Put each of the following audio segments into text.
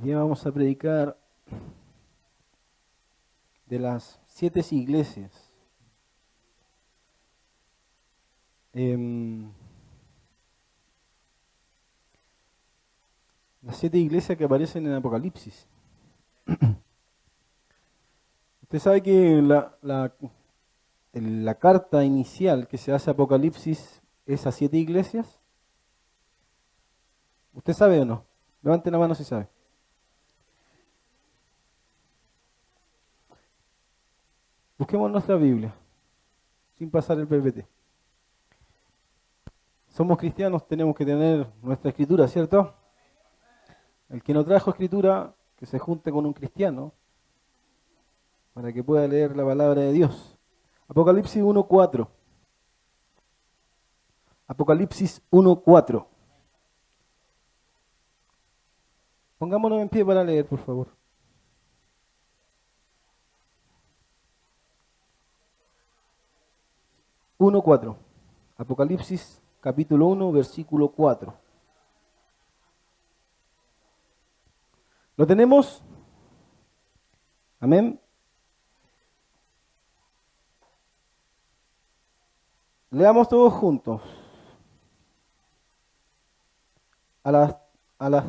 día vamos a predicar de las 7 iglesias. Las 7 iglesias que aparecen en Apocalipsis. Usted sabe que la carta inicial que se hace a Apocalipsis es a 7 iglesias. ¿Usted sabe o no? Levante la mano si sabe. Busquemos nuestra Biblia, sin pasar el PPT. Somos cristianos, tenemos que tener nuestra escritura, ¿cierto? El que no trajo escritura, que se junte con un cristiano, para que pueda leer la palabra de Dios. Apocalipsis 1:4. Apocalipsis 1:4. Pongámonos en pie para leer, por favor. Apocalipsis capítulo 1, versículo 4. ¿Lo tenemos? Amén. Leamos todos juntos. A las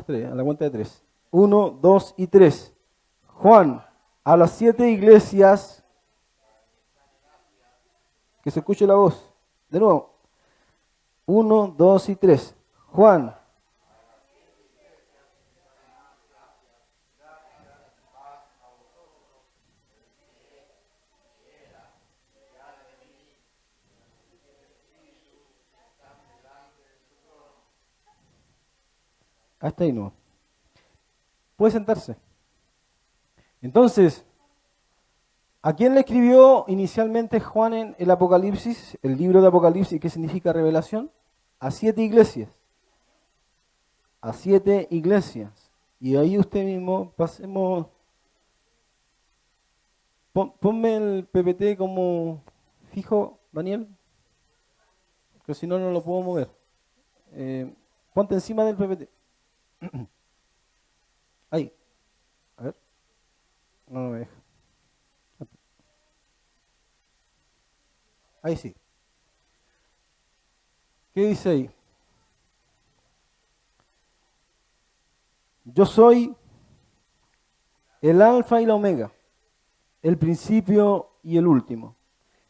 3, a la cuenta de 3. 1, 2 y 3. Juan, a las 7 iglesias. Que se escuche la voz. De nuevo. 1, 2 y 3. Juan. Hasta ahí no. Puede sentarse. Entonces, ¿a quién le escribió inicialmente Juan en el Apocalipsis, el libro de Apocalipsis, que significa revelación? A 7 iglesias. A 7 iglesias. Y ahí usted mismo, pasemos. Ponme el PPT como fijo, Daniel. Porque si no, no lo puedo mover. Ponte encima del PPT. Ahí. A ver. No me deja. Ahí sí. ¿Qué dice ahí? Yo soy el alfa y la omega, el principio y el último.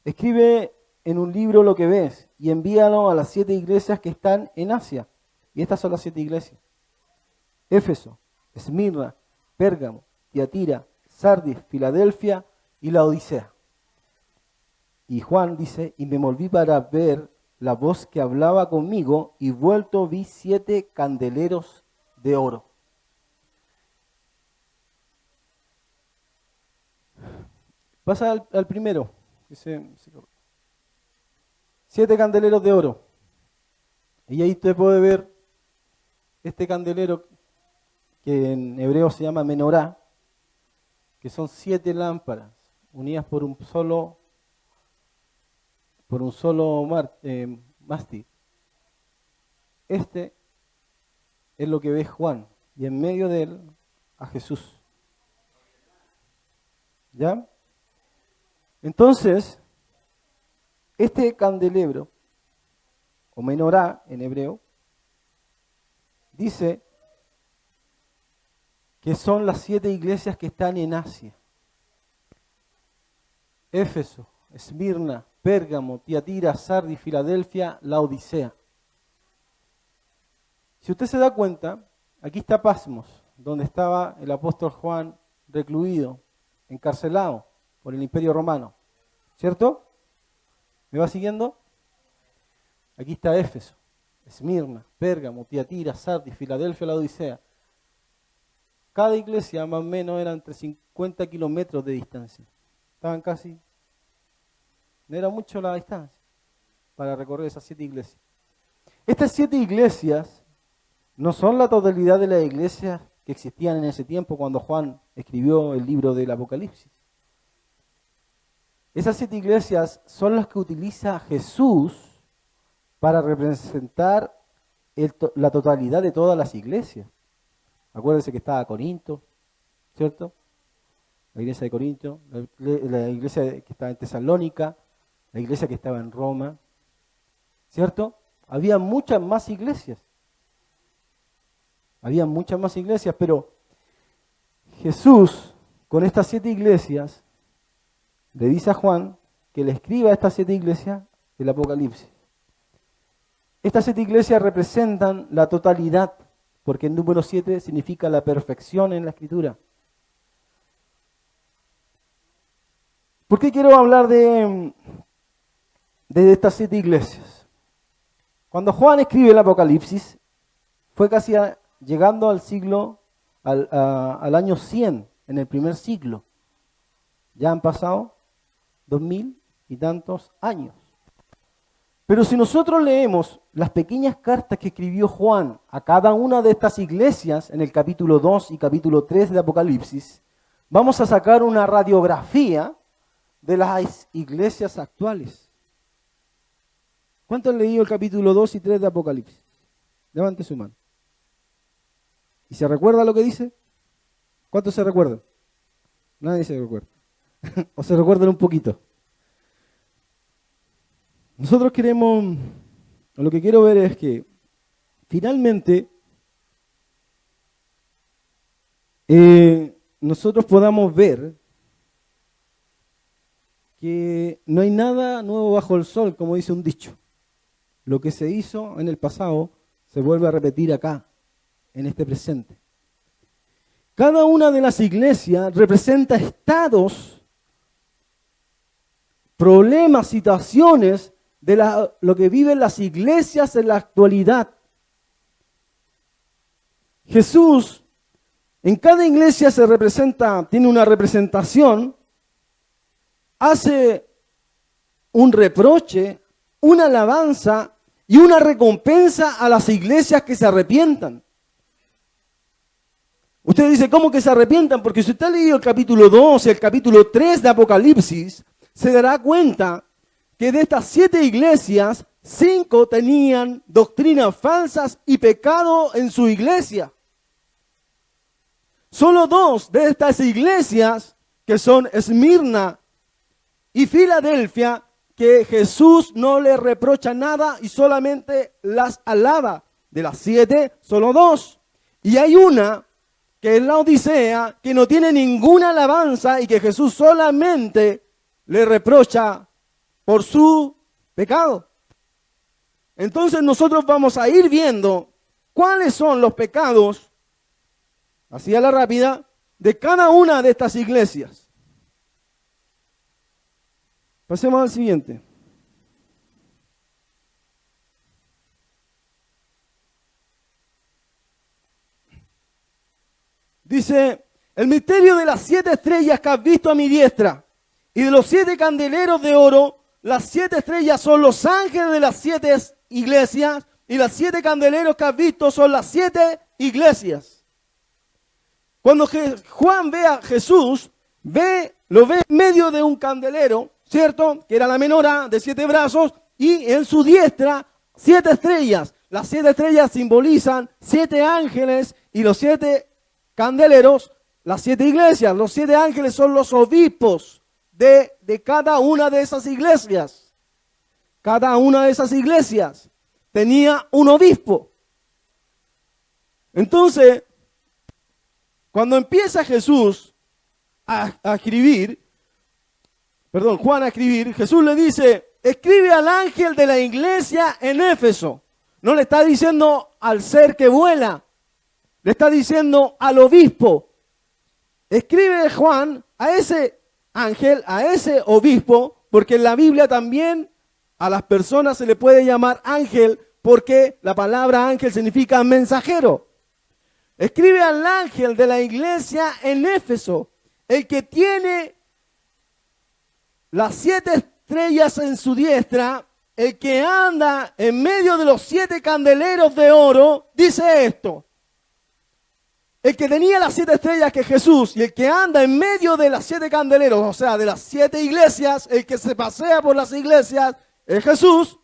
Escribe en un libro lo que ves y envíalo a las 7 iglesias que están en Asia. Y estas son las 7 iglesias. Éfeso, Esmirna, Pérgamo, Tiatira, Sardis, Filadelfia y la Odisea. Y Juan dice, y me volví para ver la voz que hablaba conmigo, y vuelto vi 7 candeleros de oro. Pasa al primero. 7 candeleros de oro. Y ahí usted puede ver este candelero que en hebreo se llama menorá, que son 7 lámparas unidas por un solo mástil. Este es lo que ve Juan, y en medio de él a Jesús. ¿Ya? Entonces, este candelebro, o menorá en hebreo, dice que son las 7 iglesias que están en Asia. Éfeso, Esmirna, Pérgamo, Tiatira, Sardis, Filadelfia, la Odisea. Si usted se da cuenta, aquí está Pasmos, donde estaba el apóstol Juan recluido, encarcelado por el Imperio Romano. ¿Cierto? ¿Me va siguiendo? Aquí está Éfeso, Esmirna, Pérgamo, Tiatira, Sardis, Filadelfia, la Odisea. Cada iglesia más o menos era entre 50 kilómetros de distancia. Estaban casi, no era mucho la distancia para recorrer esas 7 iglesias. Estas 7 iglesias no son la totalidad de las iglesias que existían en ese tiempo cuando Juan escribió el libro del Apocalipsis. Esas 7 iglesias son las que utiliza Jesús para representar la totalidad de todas las iglesias. Acuérdense que estaba Corinto, ¿cierto? La iglesia de Corinto, la iglesia que estaba en Tesalónica, la iglesia que estaba en Roma, ¿cierto? Había muchas más iglesias. Había muchas más iglesias, pero Jesús, con estas 7 iglesias, le dice a Juan que le escriba a estas 7 iglesias el Apocalipsis. Estas 7 iglesias representan la totalidad, porque el número 7 significa la perfección en la Escritura. ¿Por qué quiero hablar de estas 7 iglesias? Cuando Juan escribe el Apocalipsis, fue casi llegando al siglo, al año 100, en el primer siglo. Ya han pasado 2000 y tantos años. Pero si nosotros leemos las pequeñas cartas que escribió Juan a cada una de estas iglesias en el capítulo 2 y capítulo 3 de Apocalipsis, vamos a sacar una radiografía de las iglesias actuales. ¿Cuántos han leído el capítulo 2 y 3 de Apocalipsis? Levante su mano. ¿Y se recuerda lo que dice? ¿Cuántos se recuerdan? Nadie se recuerda. ¿O se recuerdan un poquito? Nosotros queremos, lo que quiero ver es que finalmente nosotros podamos ver que no hay nada nuevo bajo el sol, como dice un dicho. Lo que se hizo en el pasado se vuelve a repetir acá, en este presente. Cada una de las iglesias representa estados, problemas, situaciones de lo que viven las iglesias en la actualidad. Jesús, en cada iglesia tiene una representación, hace un reproche, una alabanza y una recompensa a las iglesias que se arrepientan. Usted dice, ¿cómo que se arrepientan? Porque si usted ha leído el capítulo 2 y el capítulo 3 de Apocalipsis, se dará cuenta que de estas 7 iglesias, 5 tenían doctrinas falsas y pecado en su iglesia. Solo 2 de estas iglesias, que son Esmirna y Filadelfia, que Jesús no le reprocha nada y solamente las alaba. De las 7, solo 2. Y hay una, que es la Odisea, que no tiene ninguna alabanza y que Jesús solamente le reprocha por su pecado. Entonces nosotros vamos a ir viendo cuáles son los pecados, así a la rápida, de cada una de estas iglesias. Pasemos al siguiente. Dice, el misterio de las 7 estrellas que has visto a mi diestra y de los 7 candeleros de oro. Las 7 estrellas son los ángeles de las 7 iglesias y las 7 candeleros que has visto son las 7 iglesias. Cuando Juan ve a Jesús, lo ve en medio de un candelero, ¿cierto? Que era la menorá de 7 brazos y en su diestra 7 estrellas. Las 7 estrellas simbolizan 7 ángeles y los 7 candeleros, las 7 iglesias. Los 7 ángeles son los obispos de cada una de esas iglesias. Cada una de esas iglesias tenía un obispo. Entonces, cuando empieza Jesús Juan a escribir, Jesús le dice, escribe al ángel de la iglesia en Éfeso. No le está diciendo al ser que vuela, le está diciendo al obispo. Escribe Juan a ese ángel, a ese obispo, porque en la Biblia también a las personas se le puede llamar ángel, porque la palabra ángel significa mensajero. Escribe al ángel de la iglesia en Éfeso, el que tiene las 7 estrellas en su diestra, el que anda en medio de los 7 candeleros de oro, dice esto. El que tenía las 7 estrellas que es Jesús y el que anda en medio de las 7 candeleros, o sea, de las 7 iglesias, el que se pasea por las iglesias es Jesús.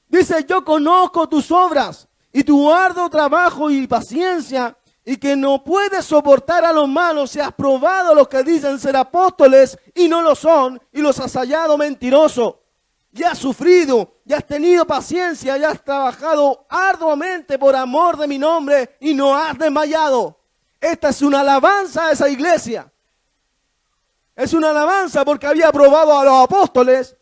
Dice, yo conozco tus obras y tu arduo trabajo y paciencia y que no puedes soportar a los malos, si has probado a los que dicen ser apóstoles y no lo son, y los has hallado mentirosos. Ya has sufrido, ya has tenido paciencia, ya has trabajado arduamente por amor de mi nombre y no has desmayado. Esta es una alabanza a esa iglesia. Es una alabanza porque había probado a los apóstoles,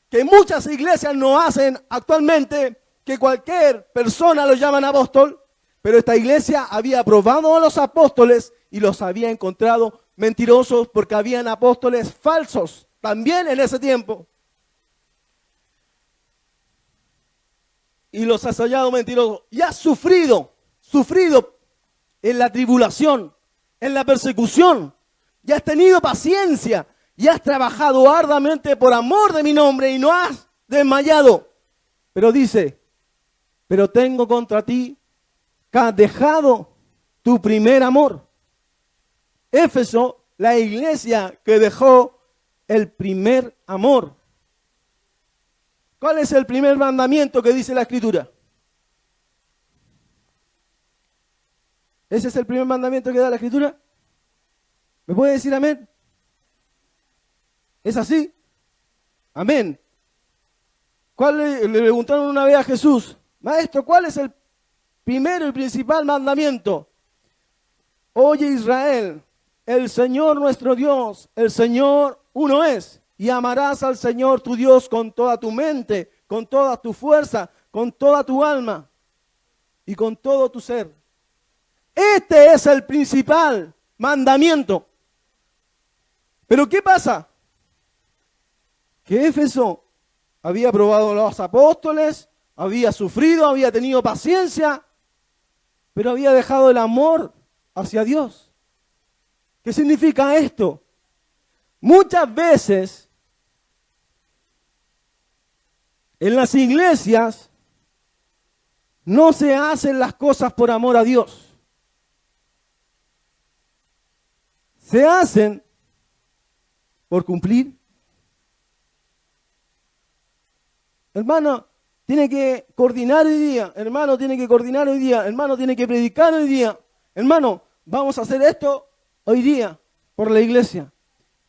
que muchas iglesias no hacen actualmente, que cualquier persona lo llaman apóstol, pero esta iglesia había probado a los apóstoles y los había encontrado mentirosos porque habían apóstoles falsos también en ese tiempo. Y los has hallado mentirosos. Y has sufrido en la tribulación, en la persecución. Y has tenido paciencia y has trabajado arduamente por amor de mi nombre y no has desmayado. Pero dice, pero tengo contra ti que has dejado tu primer amor. Éfeso, la iglesia que dejó el primer amor. ¿Cuál es el primer mandamiento que dice la Escritura? ¿Ese es el primer mandamiento que da la Escritura? ¿Me puede decir amén? ¿Es así? Amén. Le preguntaron una vez a Jesús, Maestro, ¿cuál es el primero y principal mandamiento? Oye Israel, el Señor nuestro Dios, el Señor uno es. Y amarás al Señor tu Dios con toda tu mente, con toda tu fuerza, con toda tu alma y con todo tu ser. Este es el principal mandamiento. Pero ¿qué pasa? Que Éfeso había probado a los apóstoles, había sufrido, había tenido paciencia, pero había dejado el amor hacia Dios. ¿Qué significa esto? Muchas veces en las iglesias no se hacen las cosas por amor a Dios. Se hacen por cumplir. Hermano, tiene que coordinar hoy día. Hermano, tiene que coordinar hoy día. Hermano, tiene que predicar hoy día. Hermano, vamos a hacer esto hoy día por la iglesia.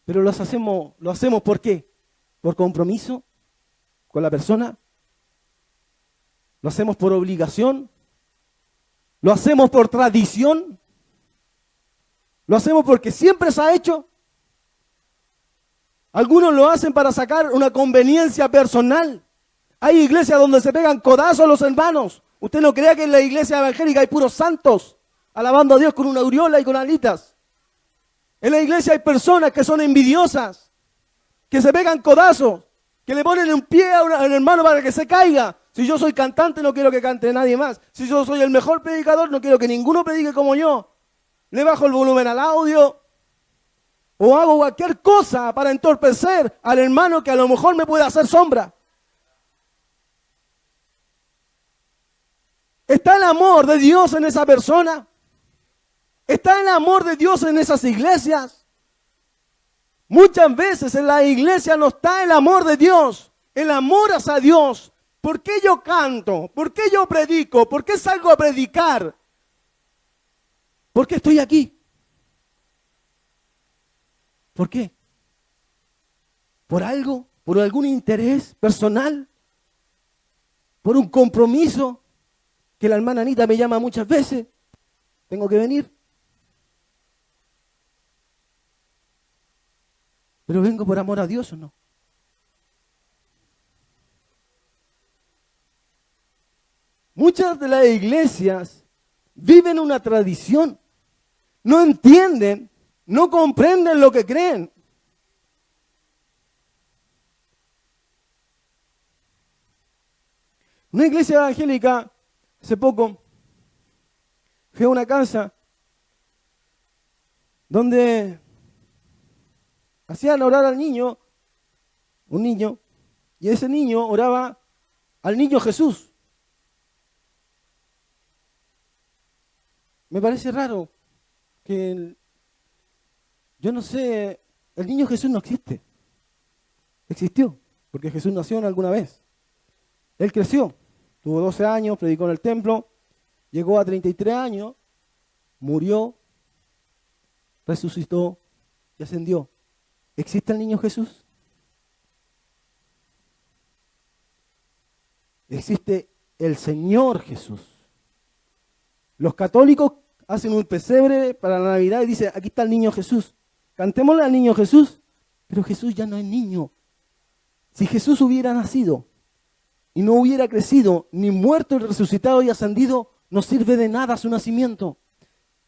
Pero lo hacemos ¿por qué? ¿Por compromiso con la persona? ¿Lo hacemos por obligación? ¿Lo hacemos por tradición? ¿Lo hacemos porque siempre se ha hecho? Algunos lo hacen para sacar una conveniencia personal. Hay iglesias donde se pegan codazos los hermanos. Usted no crea que en la iglesia evangélica hay puros santos, alabando a Dios con una aureola y con alitas. En la iglesia hay personas que son envidiosas, que se pegan codazos, que le ponen un pie al hermano para que se caiga. Si yo soy cantante, no quiero que cante nadie más. Si yo soy el mejor predicador, no quiero que ninguno predique como yo. Le bajo el volumen al audio o hago cualquier cosa para entorpecer al hermano que a lo mejor me puede hacer sombra. ¿Está el amor de Dios en esa persona? ¿Está el amor de Dios en esas iglesias? Muchas veces en la iglesia no está el amor de Dios, el amor hacia Dios. ¿Por qué yo canto? ¿Por qué yo predico? ¿Por qué salgo a predicar? ¿Por qué estoy aquí? ¿Por qué? ¿Por algo? ¿Por algún interés personal? ¿Por un compromiso que la hermana Anita me llama muchas veces? ¿Tengo que venir? ¿Pero vengo por amor a Dios o no? Muchas de las iglesias viven una tradición. No entienden, no comprenden lo que creen. Una iglesia evangélica, hace poco, fui a una casa donde hacían orar al niño, un niño, y ese niño oraba al niño Jesús. Me parece raro que, yo no sé, el niño Jesús no existe. Existió, porque Jesús nació en alguna vez. Él creció, tuvo 12 años, predicó en el templo, llegó a 33 años, murió, resucitó y ascendió. ¿Existe el niño Jesús? Existe el Señor Jesús. Los católicos hacen un pesebre para la Navidad y dicen, aquí está el niño Jesús. Cantémosle al niño Jesús. Pero Jesús ya no es niño. Si Jesús hubiera nacido y no hubiera crecido, ni muerto y resucitado y ascendido, no sirve de nada su nacimiento.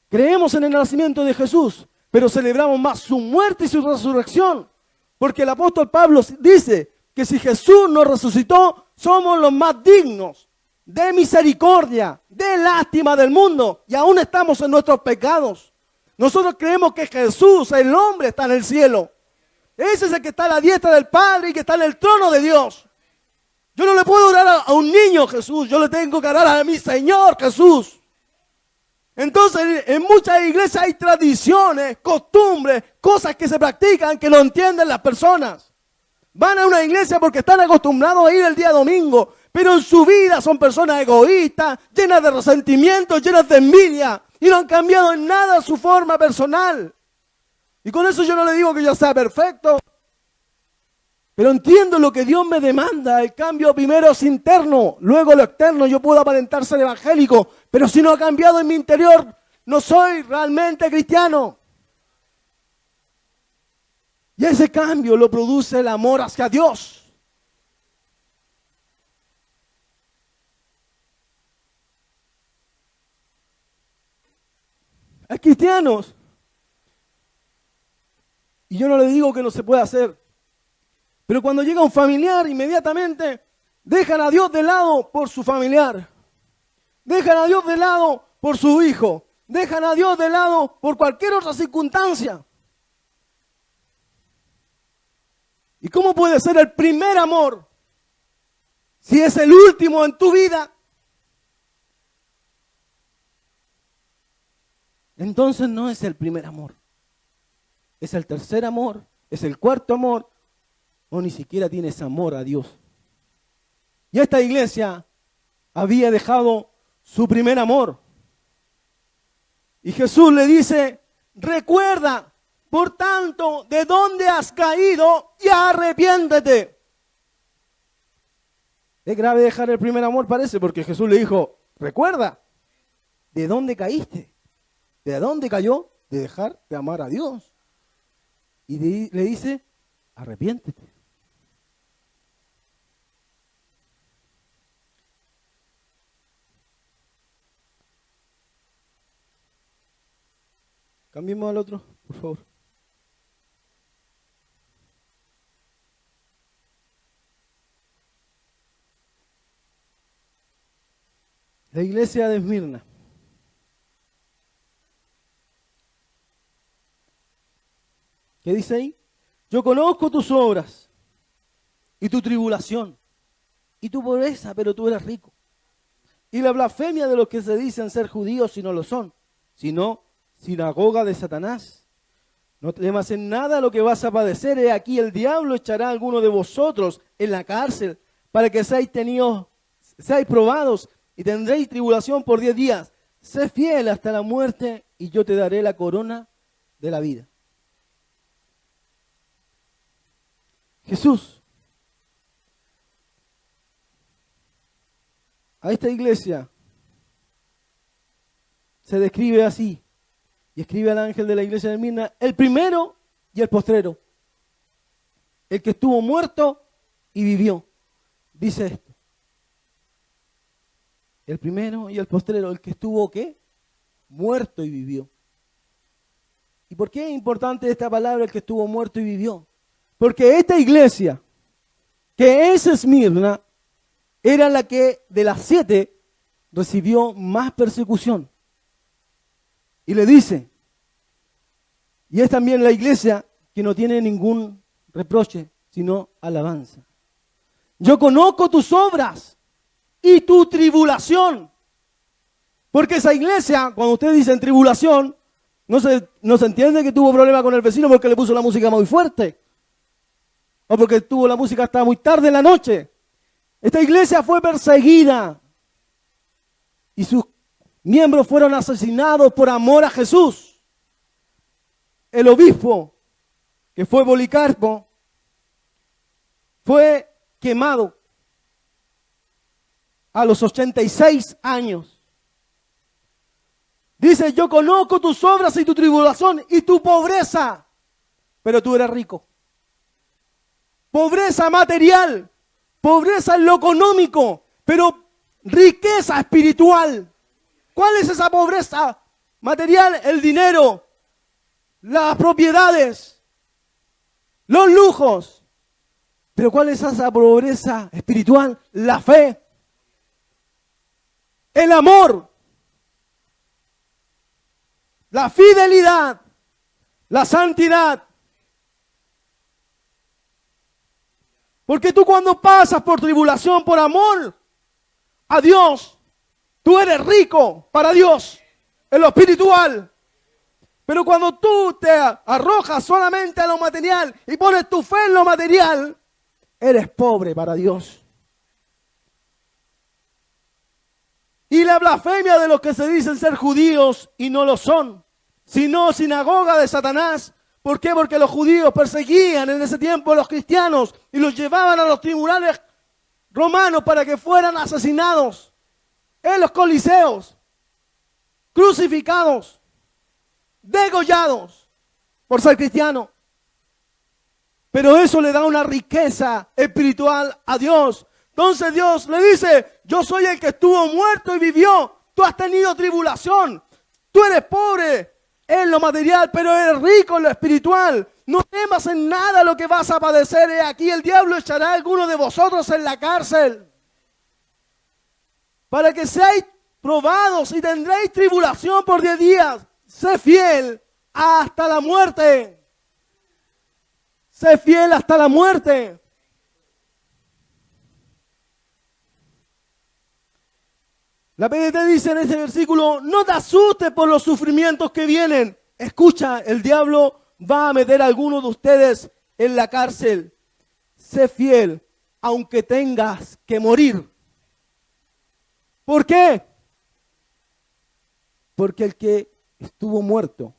Creemos en el nacimiento de Jesús, pero celebramos más su muerte y su resurrección. Porque el apóstol Pablo dice que si Jesús nos resucitó, somos los más dignos de misericordia, de lástima del mundo, y aún estamos en nuestros pecados. Nosotros creemos que Jesús, el hombre, está en el cielo. Ese es el que está a la diestra del Padre y que está en el trono de Dios. Yo no le puedo orar a un niño Jesús, yo le tengo que orar a mi Señor Jesús. Entonces, en muchas iglesias hay tradiciones, costumbres, cosas que se practican que no entienden las personas. Van a una iglesia porque están acostumbrados a ir el día domingo, pero en su vida son personas egoístas, llenas de resentimientos, llenas de envidia, y no han cambiado en nada su forma personal. Y con eso yo no le digo que yo sea perfecto, pero entiendo lo que Dios me demanda. El cambio primero es interno, luego lo externo. Yo puedo aparentar ser evangélico, pero si no ha cambiado en mi interior, no soy realmente cristiano. Y ese cambio lo produce el amor hacia Dios. Hay cristianos, y yo no le digo que no se pueda hacer, pero cuando llega un familiar, inmediatamente dejan a Dios de lado por su familiar. Dejan a Dios de lado por su hijo. Dejan a Dios de lado por cualquier otra circunstancia. ¿Y cómo puede ser el primer amor si es el último en tu vida? Entonces no es el primer amor. Es el tercer amor, es el cuarto amor, o ni siquiera tienes amor a Dios. Y esta iglesia había dejado su primer amor. Y Jesús le dice, recuerda, por tanto, de dónde has caído y arrepiéntete. Es grave dejar el primer amor, parece, porque Jesús le dijo, recuerda, ¿de dónde caíste? ¿De dónde cayó? De dejar de amar a Dios. Y le dice, arrepiéntete. Cambiemos al otro, por favor. La iglesia de Esmirna. ¿Qué dice ahí? Yo conozco tus obras y tu tribulación y tu pobreza, pero tú eres rico. Y la blasfemia de los que se dicen ser judíos y no lo son, sino sinagoga de Satanás. No temas en nada lo que vas a padecer. He aquí el diablo echará a alguno de vosotros en la cárcel para que seáis probados y tendréis tribulación por 10 días. Sé fiel hasta la muerte y yo te daré la corona de la vida. Jesús a esta iglesia se describe así, y escribe al ángel de la iglesia de Esmirna, el primero y el postrero, el que estuvo muerto y vivió. Dice esto, el primero y el postrero, el que estuvo ¿qué? Muerto y vivió. ¿Y por qué es importante esta palabra, el que estuvo muerto y vivió? Porque esta iglesia, que es Esmirna, era la que de las 7 recibió más persecución. Y le dice, y es también la iglesia que no tiene ningún reproche, sino alabanza. Yo conozco tus obras y tu tribulación. Porque esa iglesia, cuando ustedes dicen tribulación, no se entiende que tuvo problema con el vecino porque le puso la música muy fuerte. O porque tuvo la música hasta muy tarde en la noche. Esta iglesia fue perseguida. Y sus miembros fueron asesinados por amor a Jesús. El obispo, que fue Policarpo, fue quemado a los 86 años. Dice, yo conozco tus obras y tu tribulación y tu pobreza, pero tú eres rico. Pobreza material, pobreza en lo económico, pero riqueza espiritual. ¿Cuál es esa pobreza material? El dinero, las propiedades, los lujos. Pero ¿cuál es esa pobreza espiritual? La fe, el amor, la fidelidad, la santidad. Porque tú cuando pasas por tribulación, por amor a Dios, tú eres rico para Dios en lo espiritual. Pero cuando tú te arrojas solamente a lo material y pones tu fe en lo material, eres pobre para Dios. Y la blasfemia de los que se dicen ser judíos y no lo son, sino sinagoga de Satanás. ¿Por qué? Porque los judíos perseguían en ese tiempo a los cristianos y los llevaban a los tribunales romanos para que fueran asesinados en los coliseos, crucificados, degollados por ser cristianos. Pero eso le da una riqueza espiritual a Dios. Entonces Dios le dice, yo soy el que estuvo muerto y vivió. Tú has tenido tribulación. Tú eres pobre en lo material, pero eres rico en lo espiritual. No temas en nada lo que vas a padecer. He aquí el diablo echará a alguno de vosotros en la cárcel, para que seáis probados y tendréis tribulación por 10 días. Sé fiel hasta la muerte. Sé fiel hasta la muerte. La PDT dice en este versículo, no te asustes por los sufrimientos que vienen. Escucha, el diablo va a meter a alguno de ustedes en la cárcel. Sé fiel, aunque tengas que morir. ¿Por qué? Porque el que estuvo muerto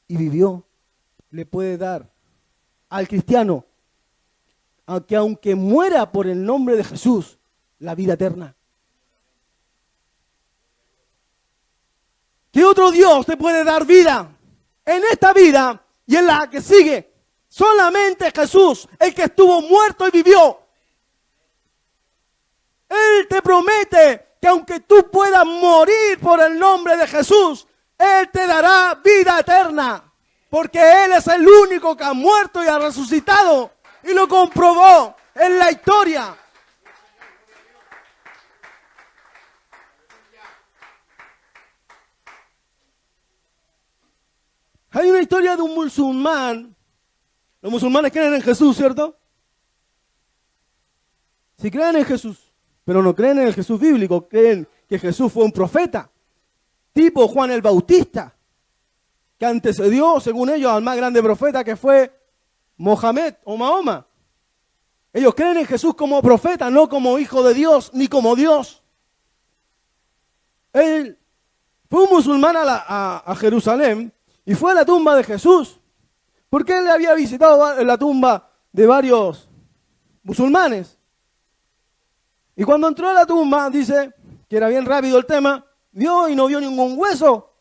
y vivió, le puede dar al cristiano, aunque muera por el nombre de Jesús, la vida eterna. ¿Qué otro Dios te puede dar vida en esta vida y en la que sigue? Solamente Jesús, el que estuvo muerto y vivió. Él te promete que aunque tú puedas morir por el nombre de Jesús, Él te dará vida eterna. Porque Él es el único que ha muerto y ha resucitado. Y lo comprobó en la historia. Hay una historia de un musulmán. Los musulmanes creen en Jesús, ¿cierto? Sí creen en Jesús, pero no creen en el Jesús bíblico. Creen que Jesús fue un profeta, tipo Juan el Bautista, que antecedió, según ellos, al más grande profeta que fue Mohamed o Mahoma. Ellos creen en Jesús como profeta, no como hijo de Dios, ni como Dios. Él fue un musulmán a Jerusalén y fue a la tumba de Jesús, porque él había visitado la tumba de varios musulmanes. Y cuando entró a la tumba, dice que era bien rápido el tema, vio y no vio ningún hueso.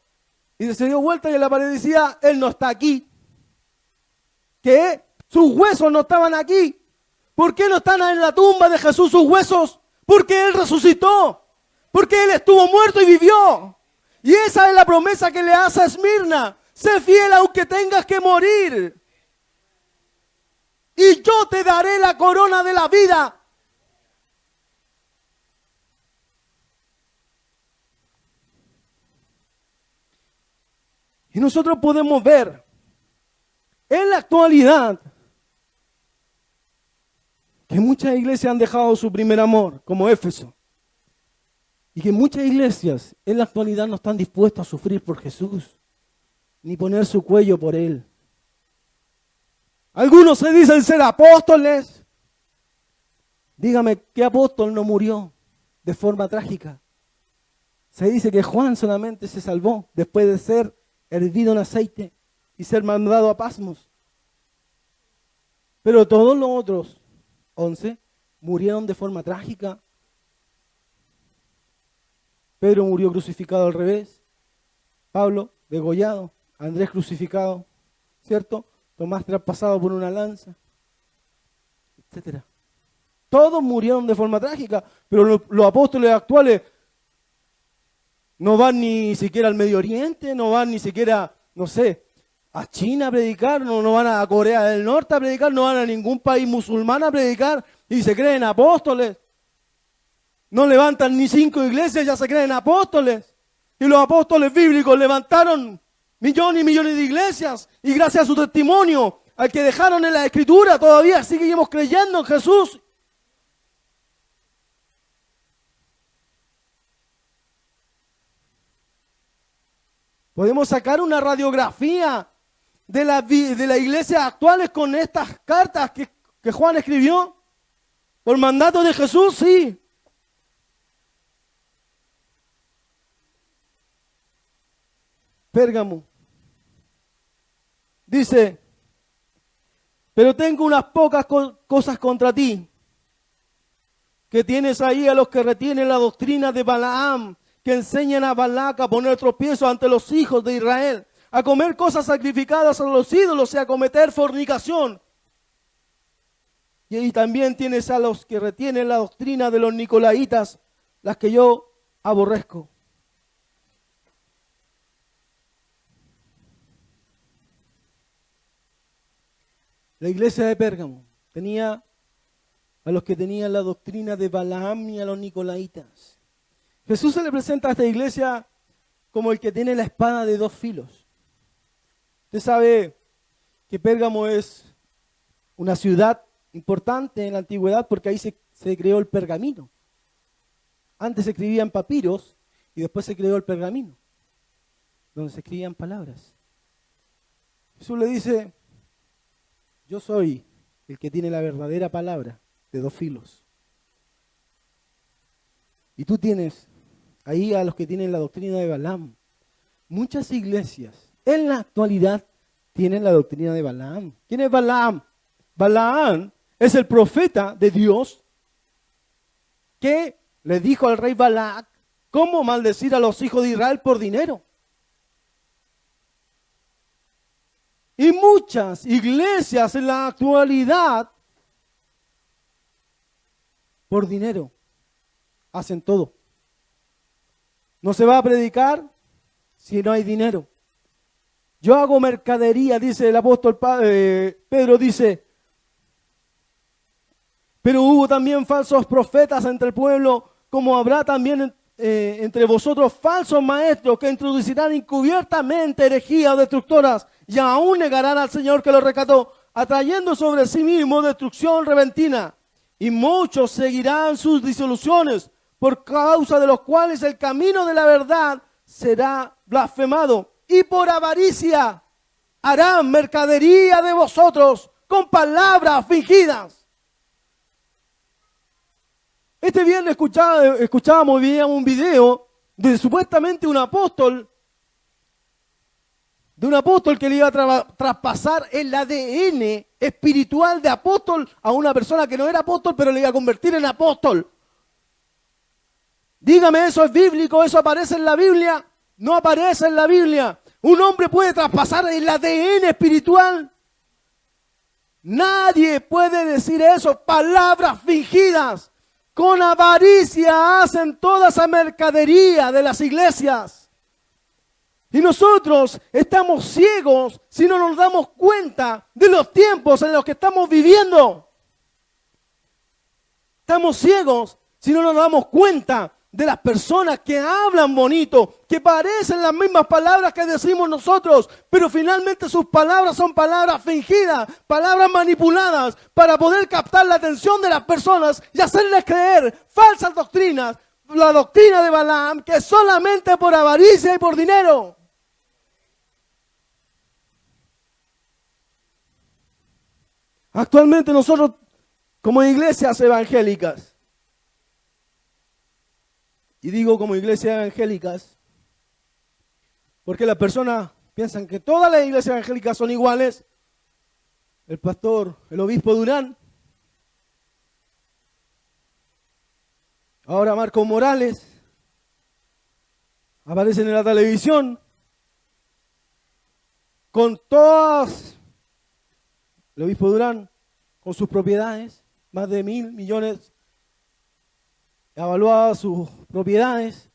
Y se dio vuelta y en la pared decía, Él no está aquí. ¿Qué? Sus huesos no estaban aquí. ¿Por qué no están en la tumba de Jesús sus huesos? Porque Él resucitó. Porque Él estuvo muerto y vivió. Y esa es la promesa que le hace a Esmirna. Sé fiel aunque tengas que morir. Y yo te daré la corona de la vida. Y nosotros podemos ver en la actualidad que muchas iglesias han dejado su primer amor, como Éfeso. Y que muchas iglesias en la actualidad no están dispuestas a sufrir por Jesús, ni poner su cuello por Él. Algunos se dicen ser apóstoles. Dígame, ¿qué apóstol no murió de forma trágica? Se dice que Juan solamente se salvó después de ser hervido en aceite y ser mandado a Patmos. Pero todos los otros 11 murieron de forma trágica. Pedro murió crucificado al revés. Pablo degollado. Andrés crucificado, ¿cierto? Tomás traspasado por una lanza, etcétera. Todos murieron de forma trágica, pero los apóstoles actuales no van ni siquiera al Medio Oriente, no van ni siquiera, no sé, a China a predicar, no van a Corea del Norte a predicar, no van a ningún país musulmán a predicar y se creen apóstoles. No levantan ni 5 iglesias, ya se creen apóstoles. Y los apóstoles bíblicos levantaron millones y millones de iglesias y gracias a su testimonio, al que dejaron en la Escritura, todavía seguimos creyendo en Jesús. Podemos sacar una radiografía de la iglesia actuales con estas cartas que Juan escribió. ¿Por mandato de Jesús? Sí. Pérgamo. Dice, pero tengo unas pocas cosas contra ti, que tienes ahí a los que retienen la doctrina de Balaam, que enseñan a Balac a poner tropiezo ante los hijos de Israel, a comer cosas sacrificadas a los ídolos y a cometer fornicación. Y ahí también tienes a los que retienen la doctrina de los nicolaitas, las que yo aborrezco. La iglesia de Pérgamo tenía a los que tenían la doctrina de Balaam y a los nicolaitas. Jesús se le presenta a esta iglesia como el que tiene la espada de 2 filos. Usted sabe que Pérgamo es una ciudad importante en la antigüedad porque ahí se creó el pergamino. Antes se escribía en papiros y después se creó el pergamino, donde se escribían palabras. Jesús le dice, yo soy el que tiene la verdadera palabra de 2 filos. Y tú tienes ahí a los que tienen la doctrina de Balaam. Muchas iglesias en la actualidad tienen la doctrina de Balaam. ¿Quién es Balaam? Balaam es el profeta de Dios que le dijo al rey Balac cómo maldecir a los hijos de Israel por dinero. Y muchas iglesias en la actualidad, por dinero, hacen todo. No se va a predicar si no hay dinero. Yo hago mercadería, dice el apóstol Pedro, dice, pero hubo también falsos profetas entre el pueblo, como habrá también entre vosotros falsos maestros que introducirán encubiertamente herejías destructoras y aún negarán al Señor que los rescató, atrayendo sobre sí mismo destrucción repentina. Y muchos seguirán sus disoluciones, por causa de los cuales el camino de la verdad será blasfemado. Y por avaricia harán mercadería de vosotros con palabras fingidas. Este viernes escuchábamos, veíamos un video de supuestamente un apóstol, que le iba a traspasar el ADN espiritual de apóstol a una persona que no era apóstol, pero le iba a convertir en apóstol. Dígame, ¿eso es bíblico? ¿Eso aparece en la Biblia? No aparece en la Biblia. ¿Un hombre puede traspasar el ADN espiritual? Nadie puede decir eso. Palabras fingidas. Con avaricia hacen toda esa mercadería de las iglesias. Y nosotros estamos ciegos si no nos damos cuenta de los tiempos en los que estamos viviendo. Estamos ciegos si no nos damos cuenta de las personas que hablan bonito, que parecen las mismas palabras que decimos nosotros, pero finalmente sus palabras son palabras fingidas, palabras manipuladas para poder captar la atención de las personas y hacerles creer falsas doctrinas, la doctrina de Balaam, que es solamente por avaricia y por dinero. Actualmente nosotros, como iglesias evangélicas, Y digo como iglesias evangélicas, porque las personas piensan que todas las iglesias evangélicas son iguales. El pastor, el obispo Durán, ahora Marco Morales, aparecen en la televisión con todas, el obispo Durán, con sus propiedades, más de 1.000 millones, evaluadas sus propiedades,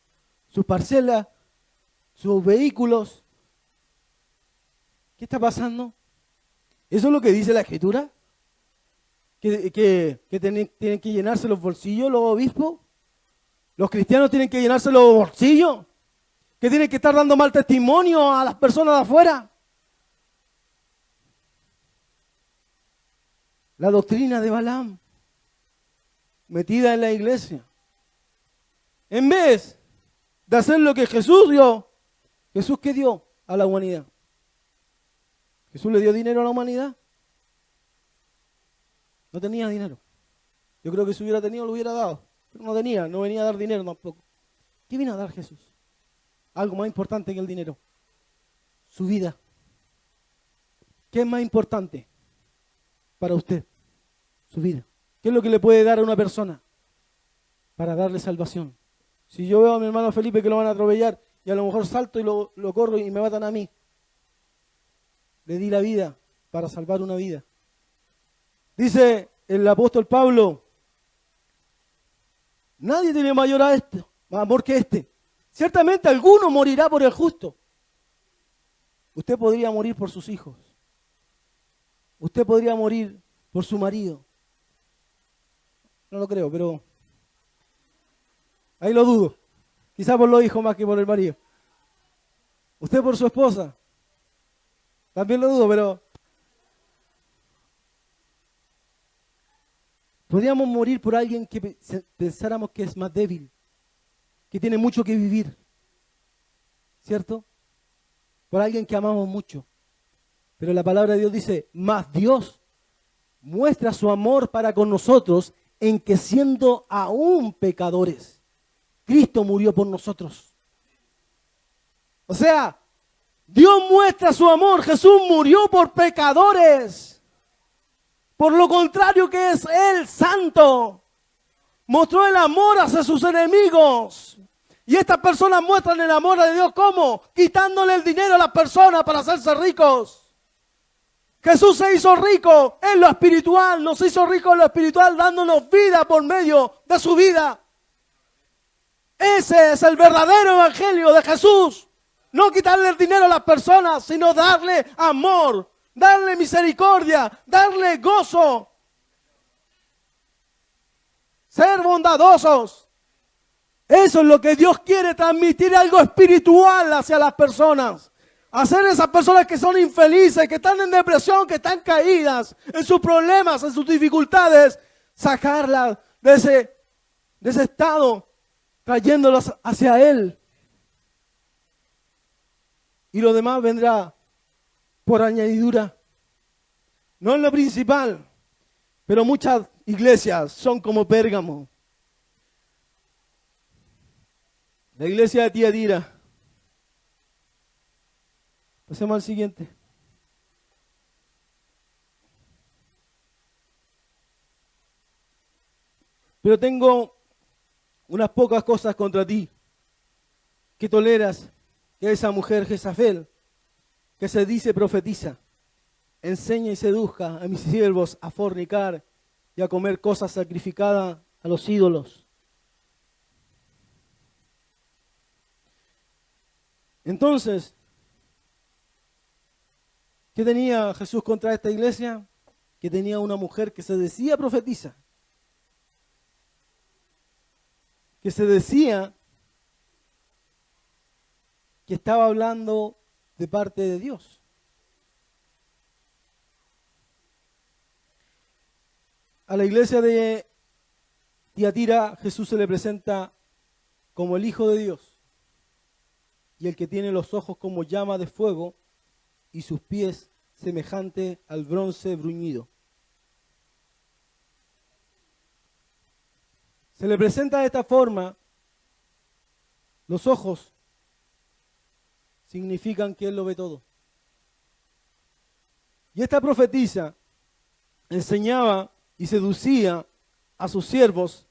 sus parcelas, sus vehículos. ¿Qué está pasando? ¿Eso es lo que dice la Escritura? ¿Que tienen que llenarse los bolsillos los obispos? ¿Los cristianos tienen que llenarse los bolsillos? ¿Que tienen que estar dando mal testimonio a las personas de afuera? La doctrina de Balaam, metida en la iglesia. En vez de hacer lo que Jesús dio, ¿Jesús qué dio a la humanidad? ¿Jesús le dio dinero a la humanidad? No tenía dinero. Yo creo que si hubiera tenido lo hubiera dado, pero no tenía, no venía a dar dinero tampoco. ¿Qué vino a dar Jesús? Algo más importante que el dinero. Su vida. ¿Qué es más importante para usted? Su vida. ¿Qué es lo que le puede dar a una persona para darle salvación? Si yo veo a mi hermano Felipe que lo van a atropellar y a lo mejor salto y lo corro y me matan a mí, le di la vida para salvar una vida. Dice el apóstol Pablo, nadie tiene mayor amor que este. Ciertamente alguno morirá por el justo. Usted podría morir por sus hijos. Usted podría morir por su marido. No lo creo, pero ahí lo dudo. Quizá por los hijos más que por el marido. Usted por su esposa. También lo dudo, pero podríamos morir por alguien que pensáramos que es más débil, que tiene mucho que vivir, ¿cierto? Por alguien que amamos mucho. Pero la palabra de Dios dice, más Dios muestra su amor para con nosotros en que siendo aún pecadores, Cristo murió por nosotros. O sea, Dios muestra su amor, Jesús murió por pecadores. Por lo contrario que es Él, santo. Mostró el amor hacia sus enemigos. Y estas personas muestran el amor de Dios, ¿cómo? Quitándole el dinero a las personas para hacerse ricos. Jesús se hizo rico en lo espiritual, nos hizo ricos en lo espiritual, dándonos vida por medio de su vida. Ese es el verdadero evangelio de Jesús. No quitarle el dinero a las personas, sino darle amor, darle misericordia, darle gozo. Ser bondadosos. Eso es lo que Dios quiere transmitir, algo espiritual hacia las personas. Hacer esas personas que son infelices, que están en depresión, que están caídas en sus problemas, en sus dificultades, sacarlas de ese estado, trayéndolas hacia Él. Y lo demás vendrá por añadidura. No es lo principal, pero muchas iglesias son como Pérgamo. La iglesia de Tiatira. Pasemos al siguiente. Pero tengo unas pocas cosas contra ti, que toleras que esa mujer Jezabel, que se dice profetiza, enseña y seduzca a mis siervos a fornicar y a comer cosas sacrificadas a los ídolos. Entonces, ¿qué tenía Jesús contra esta iglesia? Que tenía una mujer que se decía profetiza, que se decía que estaba hablando de parte de Dios. A la iglesia de Tiatira Jesús se le presenta como el Hijo de Dios y el que tiene los ojos como llama de fuego y sus pies semejante al bronce bruñido. Se le presenta de esta forma Los ojos significan que Él lo ve todo. Y esta profetisa enseñaba y seducía a sus siervos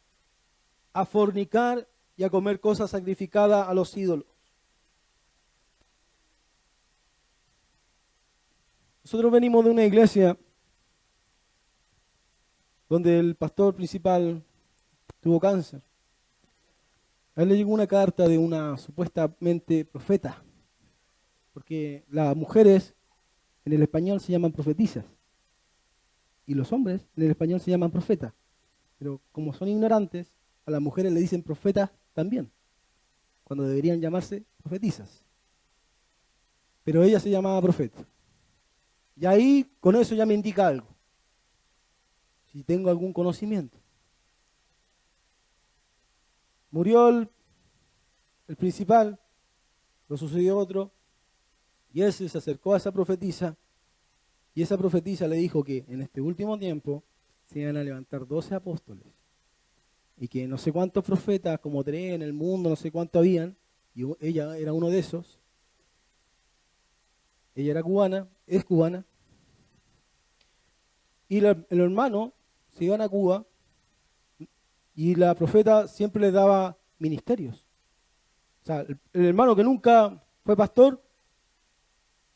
a fornicar y a comer cosas sacrificadas a los ídolos. Nosotros venimos de una iglesia donde el pastor principal tuvo cáncer. A él le llegó una carta de una supuestamente profeta, porque las mujeres en el español se llaman profetisas y los hombres en el español se llaman profetas. Pero como son ignorantes, a las mujeres le dicen profetas también, cuando deberían llamarse profetisas. Pero ella se llamaba profeta. Y ahí, con eso ya me indica algo. Si tengo algún conocimiento. Murió el principal, lo sucedió otro, y él se acercó a esa profetisa, y esa profetisa le dijo que en este último tiempo se iban a levantar 12 apóstoles, y que no sé cuántos profetas, como 3 en el mundo, no sé cuántos habían, y ella era uno de esos. Ella era cubana, es cubana, y el hermano se iban a Cuba, y la profeta siempre le daba ministerios. O sea, el hermano que nunca fue pastor,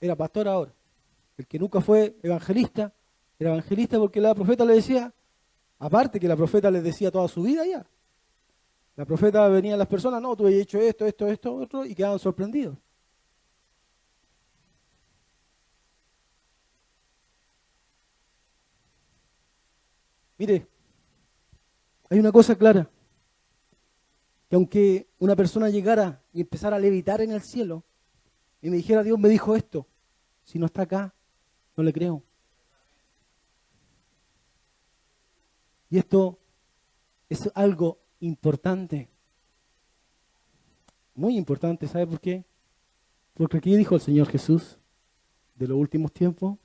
era pastor ahora. El que nunca fue evangelista, era evangelista porque la profeta le decía, aparte que la profeta les decía toda su vida ya. La profeta venía a las personas, no, tú has hecho esto, otro, y quedaban sorprendidos. Mire, hay una cosa clara, que aunque una persona llegara y empezara a levitar en el cielo, y me dijera, Dios me dijo esto, si no está acá, no le creo. Y esto es algo importante, muy importante, ¿sabe por qué? Porque aquí dijo el Señor Jesús, de los últimos tiempos,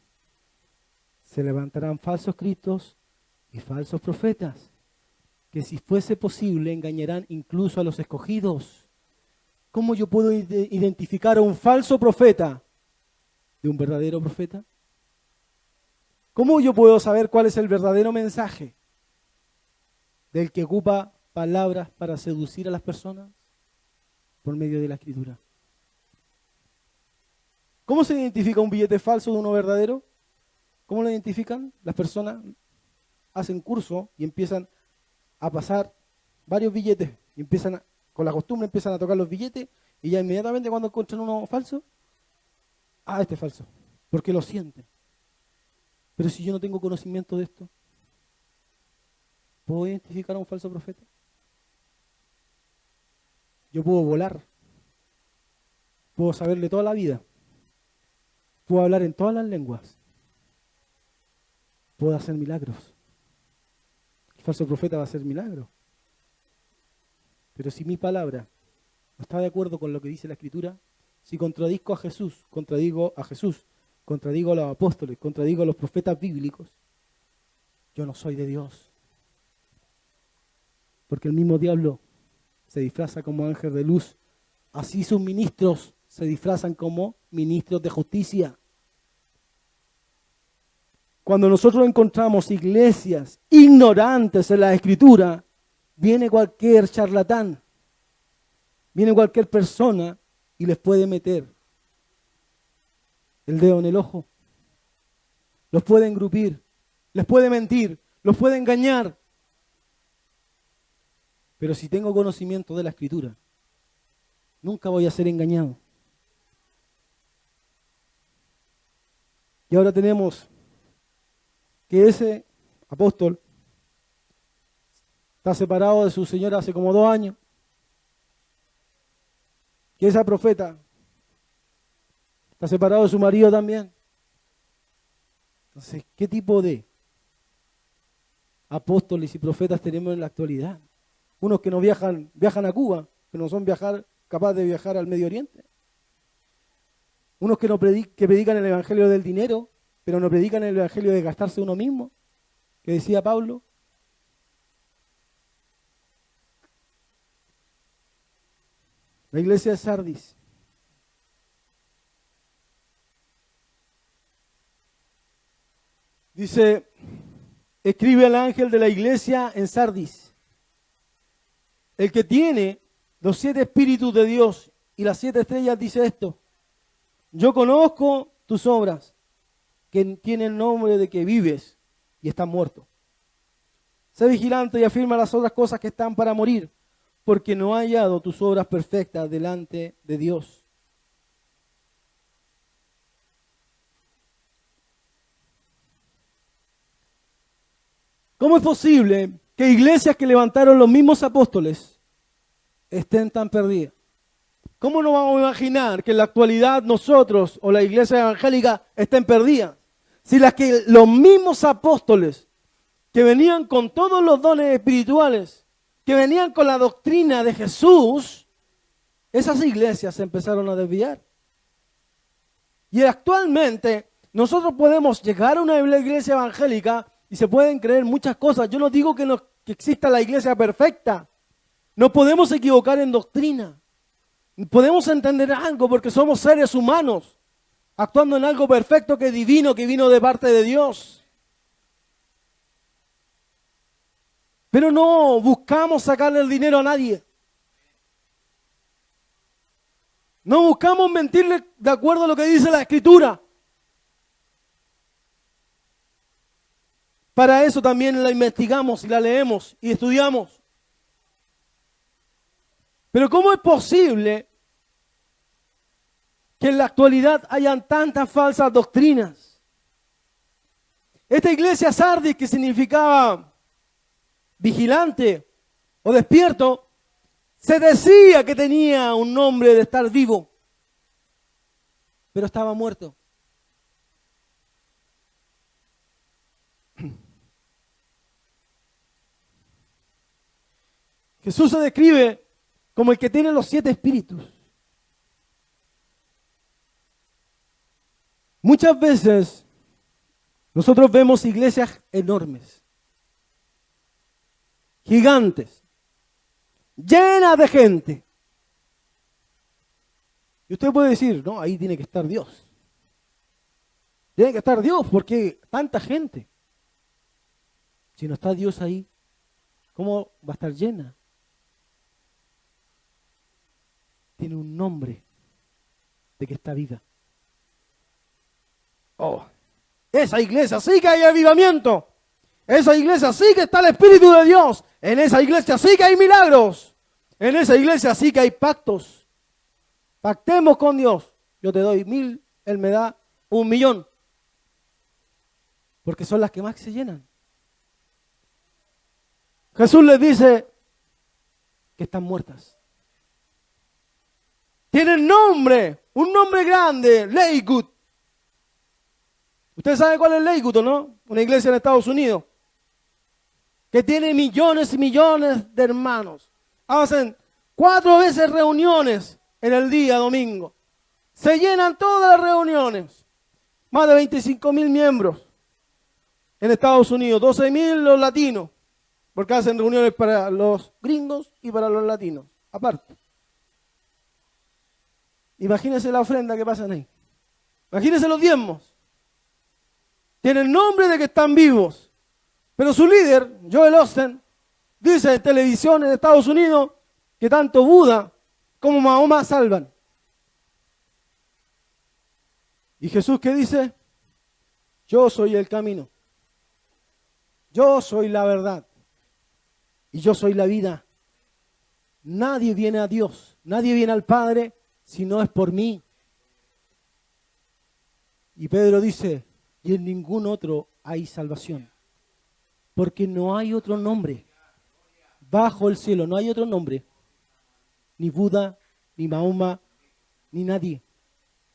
se levantarán falsos cristos y falsos profetas, que si fuese posible engañarán incluso a los escogidos. ¿Cómo yo puedo identificar a un falso profeta de un verdadero profeta? ¿Cómo yo puedo saber cuál es el verdadero mensaje del que ocupa palabras para seducir a las personas? Por medio de la Escritura. ¿Cómo se identifica un billete falso de uno verdadero? ¿Cómo lo identifican? Las personas hacen curso y empiezan a pasar varios billetes y con la costumbre empiezan a tocar los billetes y ya inmediatamente cuando encuentran uno falso, este es falso, porque lo sienten. Pero si yo no tengo conocimiento de esto, ¿puedo identificar a un falso profeta? Yo puedo volar, puedo saberle toda la vida, puedo hablar en todas las lenguas, puedo hacer milagros. El falso profeta va a hacer milagros. Pero si mi palabra no está de acuerdo con lo que dice la Escritura, si contradigo a Jesús, contradigo a los apóstoles, contradigo a los profetas bíblicos, yo no soy de Dios. Porque el mismo diablo se disfraza como ángel de luz. Así sus ministros se disfrazan como ministros de justicia. Cuando nosotros encontramos iglesias ignorantes en la Escritura, viene cualquier charlatán, viene cualquier persona y les puede meter el dedo en el ojo. Los puede engrupir, les puede mentir, los puede engañar. Pero si tengo conocimiento de la Escritura, nunca voy a ser engañado. Y ahora tenemos que ese apóstol está separado de su señora hace como 2 años. Que esa profeta está separado de su marido también. Entonces, ¿qué tipo de apóstoles y profetas tenemos en la actualidad? Unos que no viajan a Cuba, que no son capaces de viajar al Medio Oriente. Unos que predican el evangelio del dinero, pero no predican el evangelio de gastarse uno mismo, que decía Pablo. La iglesia de Sardis. Dice, escribe al ángel de la iglesia en Sardis, el que tiene los 7 espíritus de Dios y las 7 estrellas dice esto: yo conozco tus obras, que tienen nombre de que vives y estás muerto. Sé vigilante y afirma las otras cosas que están para morir, porque no ha hallado tus obras perfectas delante de Dios. ¿Cómo es posible que iglesias que levantaron los mismos apóstoles estén tan perdidas? ¿Cómo nos vamos a imaginar que en la actualidad nosotros o la iglesia evangélica estén perdidas? Si los mismos apóstoles que venían con todos los dones espirituales, que venían con la doctrina de Jesús, esas iglesias se empezaron a desviar. Y actualmente nosotros podemos llegar a una iglesia evangélica y se pueden creer muchas cosas. Yo no digo que exista la iglesia perfecta. No podemos equivocar en doctrina. Podemos entender algo porque somos seres humanos, actuando en algo perfecto que es divino, que vino de parte de Dios. Pero no buscamos sacarle el dinero a nadie. No buscamos mentirle de acuerdo a lo que dice la Escritura. Para eso también la investigamos y la leemos y estudiamos. Pero ¿cómo es posible que en la actualidad hayan tantas falsas doctrinas? Esta iglesia Sardis, que significaba vigilante o despierto, se decía que tenía un nombre de estar vivo, pero estaba muerto. Jesús se describe como el que tiene los 7 espíritus. Muchas veces nosotros vemos iglesias enormes, gigantes, llenas de gente. Y usted puede decir, no, ahí tiene que estar Dios. Tiene que estar Dios porque tanta gente. Si no está Dios ahí, ¿cómo va a estar llena? Tiene un nombre de que está viva. Oh, esa iglesia sí que hay avivamiento. Esa iglesia sí que está el Espíritu de Dios. En esa iglesia sí que hay milagros. En esa iglesia sí que hay pactos. Pactemos con Dios. Yo te doy 1000, Él me da 1.000.000. Porque son las que más se llenan. Jesús les dice que están muertas. Tienen nombre, un nombre grande, Lakewood. ¿Usted sabe cuál es Lakewood, o no? Una iglesia en Estados Unidos que tiene millones y millones de hermanos. Hacen 4 veces reuniones en el día domingo. Se llenan todas las reuniones. Más de 25.000 miembros en Estados Unidos, 12.000 los latinos, porque hacen reuniones para los gringos y para los latinos, aparte. Imagínense la ofrenda que pasan ahí. Imagínense los diezmos. Tienen nombre de que están vivos. Pero su líder, Joel Osteen, dice en televisión en Estados Unidos que tanto Buda como Mahoma salvan. ¿Y Jesús qué dice? Yo soy el camino. Yo soy la verdad. Y yo soy la vida. Nadie viene a Dios, nadie viene al Padre si no es por mí. Y Pedro dice, y en ningún otro hay salvación. Porque no hay otro nombre bajo el cielo, no hay otro nombre. Ni Buda, ni Mahoma, ni nadie.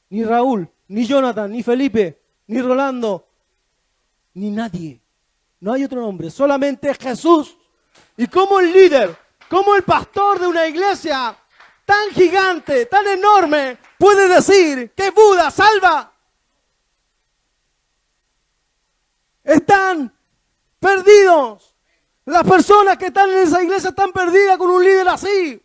Ni Raúl, ni Jonathan, ni Felipe, ni Rolando, ni nadie. No hay otro nombre, solamente Jesús. Y como el líder, como el pastor de una iglesia tan gigante, tan enorme, puede decir que Buda salva. Están perdidos. Las personas que están en esa iglesia están perdidas con un líder así.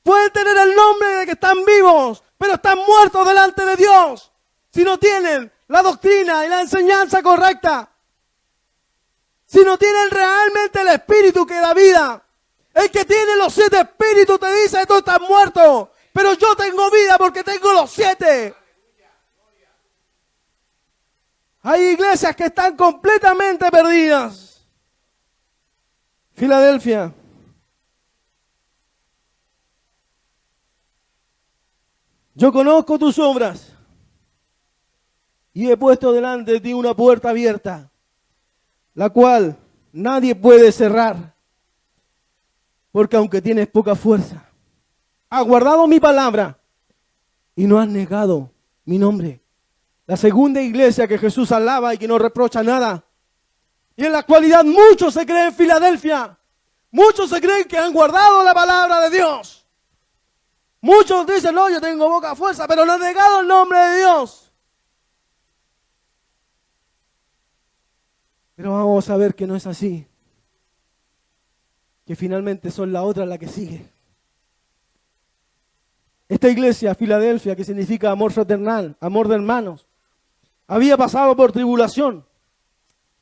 Pueden tener el nombre de que están vivos, pero están muertos delante de Dios. Si no tienen la doctrina y la enseñanza correcta. Si no tienen realmente el espíritu que da vida. El que tiene los 7 espíritus te dice que tú estás muerto. Pero yo tengo vida porque tengo los 7. Hay iglesias que están completamente perdidas. Filadelfia. Yo conozco tus obras y he puesto delante de ti una puerta abierta, la cual nadie puede cerrar, porque aunque tienes poca fuerza, has guardado mi palabra y no has negado mi nombre. La segunda iglesia que Jesús alaba y que no reprocha nada. Y en la actualidad muchos se creen en Filadelfia. Muchos se creen que han guardado la palabra de Dios. Muchos dicen, no, yo tengo poca fuerza, pero no han negado el nombre de Dios. Pero vamos a ver que no es así. Que finalmente son la otra la que sigue. Esta iglesia, Filadelfia, que significa amor fraternal, amor de hermanos, había pasado por tribulación.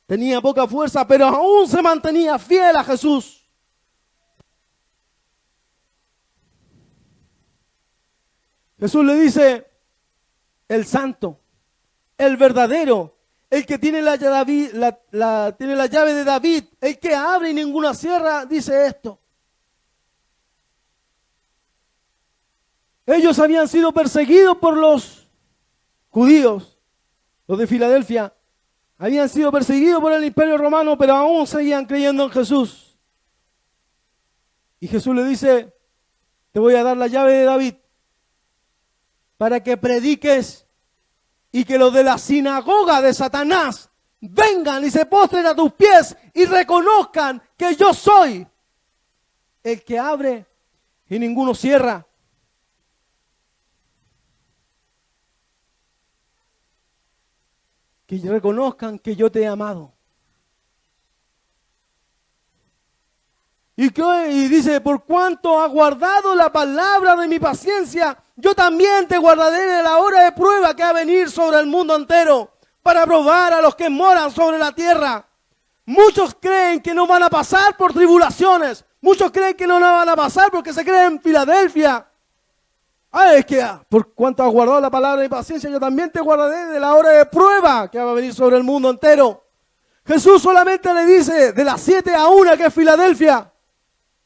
Tenía poca fuerza, pero aún se mantenía fiel a Jesús. Jesús le dice, el santo, el verdadero, el que tiene la llave de David, el que abre y ninguna cierra, dice esto. Ellos habían sido perseguidos por los judíos, los de Filadelfia. Habían sido perseguidos por el Imperio Romano, pero aún seguían creyendo en Jesús. Y Jesús le dice, te voy a dar la llave de David para que prediques y que los de la sinagoga de Satanás vengan y se postren a tus pies y reconozcan que yo soy el que abre y ninguno cierra. Que reconozcan que yo te he amado. Y dice, por cuanto has guardado la palabra de mi paciencia, yo también te guardaré de la hora de prueba que ha de venir sobre el mundo entero, para probar a los que moran sobre la tierra. Muchos creen que no van a pasar por tribulaciones. Muchos creen que no van a pasar porque se creen en Filadelfia. Es que por cuanto has guardado la palabra de mi paciencia, yo también te guardaré de la hora de prueba que va a venir sobre el mundo entero. Jesús solamente le dice de las 7 a 1 que es Filadelfia,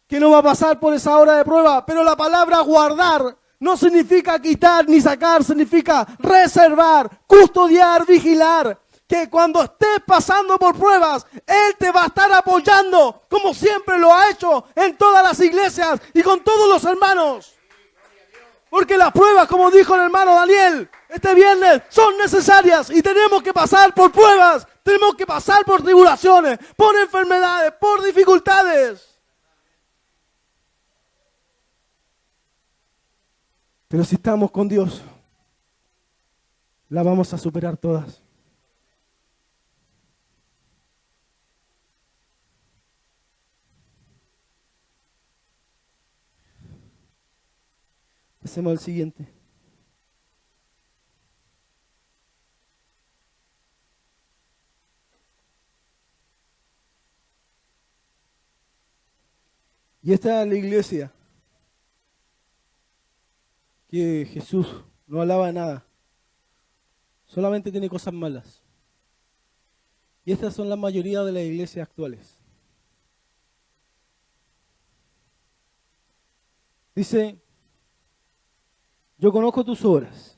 que no va a pasar por esa hora de prueba. Pero la palabra guardar no significa quitar ni sacar, significa reservar, custodiar, vigilar. Que cuando estés pasando por pruebas, Él te va a estar apoyando, como siempre lo ha hecho en todas las iglesias y con todos los hermanos. Porque las pruebas, como dijo el hermano Daniel este viernes, son necesarias y tenemos que pasar por pruebas, tenemos que pasar por tribulaciones, por enfermedades, por dificultades. Pero si estamos con Dios, la vamos a superar todas. Pasemos al siguiente. Y esta es la iglesia que Jesús no alaba de nada, solamente tiene cosas malas. Y estas son la mayoría de las iglesias actuales. Dice, yo conozco tus obras,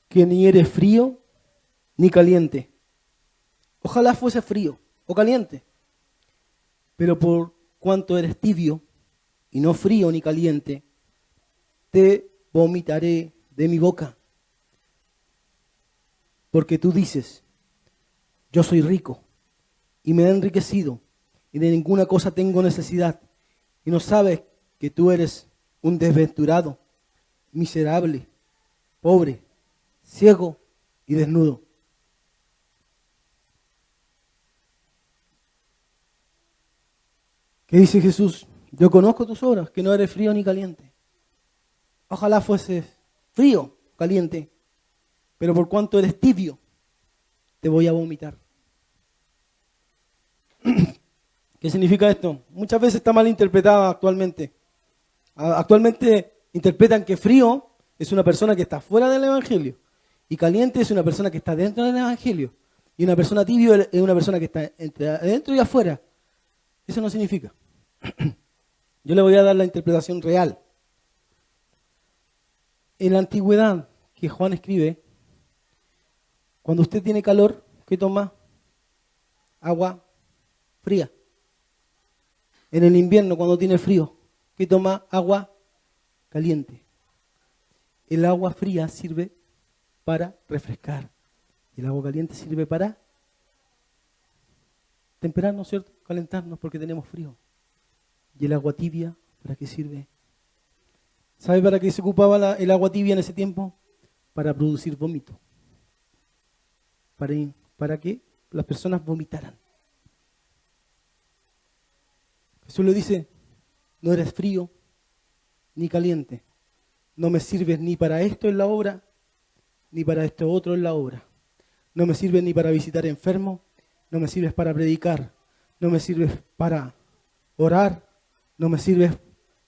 que ni eres frío ni caliente. Ojalá fuese frío o caliente, pero por cuanto eres tibio y no frío ni caliente, te vomitaré de mi boca. Porque tú dices, yo soy rico y me he enriquecido y de ninguna cosa tengo necesidad, y no sabes que tú eres un desventurado, miserable, pobre, ciego y desnudo. ¿Qué dice Jesús? Yo conozco tus obras, que no eres frío ni caliente. Ojalá fueses frío, caliente, pero por cuanto eres tibio, te voy a vomitar. ¿Qué significa esto? Muchas veces está mal interpretado actualmente. Actualmente interpretan que frío es una persona que está fuera del Evangelio y caliente es una persona que está dentro del Evangelio y una persona tibio es una persona que está entre adentro y afuera. Eso no significa. Yo le voy a dar la interpretación real. En la antigüedad que Juan escribe, cuando usted tiene calor, ¿qué toma? Agua fría. En el invierno, cuando tiene frío, ¿qué toma? Agua caliente. El agua fría sirve para refrescar. El agua caliente sirve para temperarnos, ¿cierto? Calentarnos porque tenemos frío. ¿Y el agua tibia para qué sirve? ¿Sabe para qué se ocupaba el agua tibia en ese tiempo? Para producir vómito. Para que las personas vomitaran. Jesús le dice, no eres frío ni caliente. No me sirves ni para esto en la obra, ni para esto otro en la obra. No me sirves ni para visitar enfermos, no me sirves para predicar, no me sirves para orar, no me sirves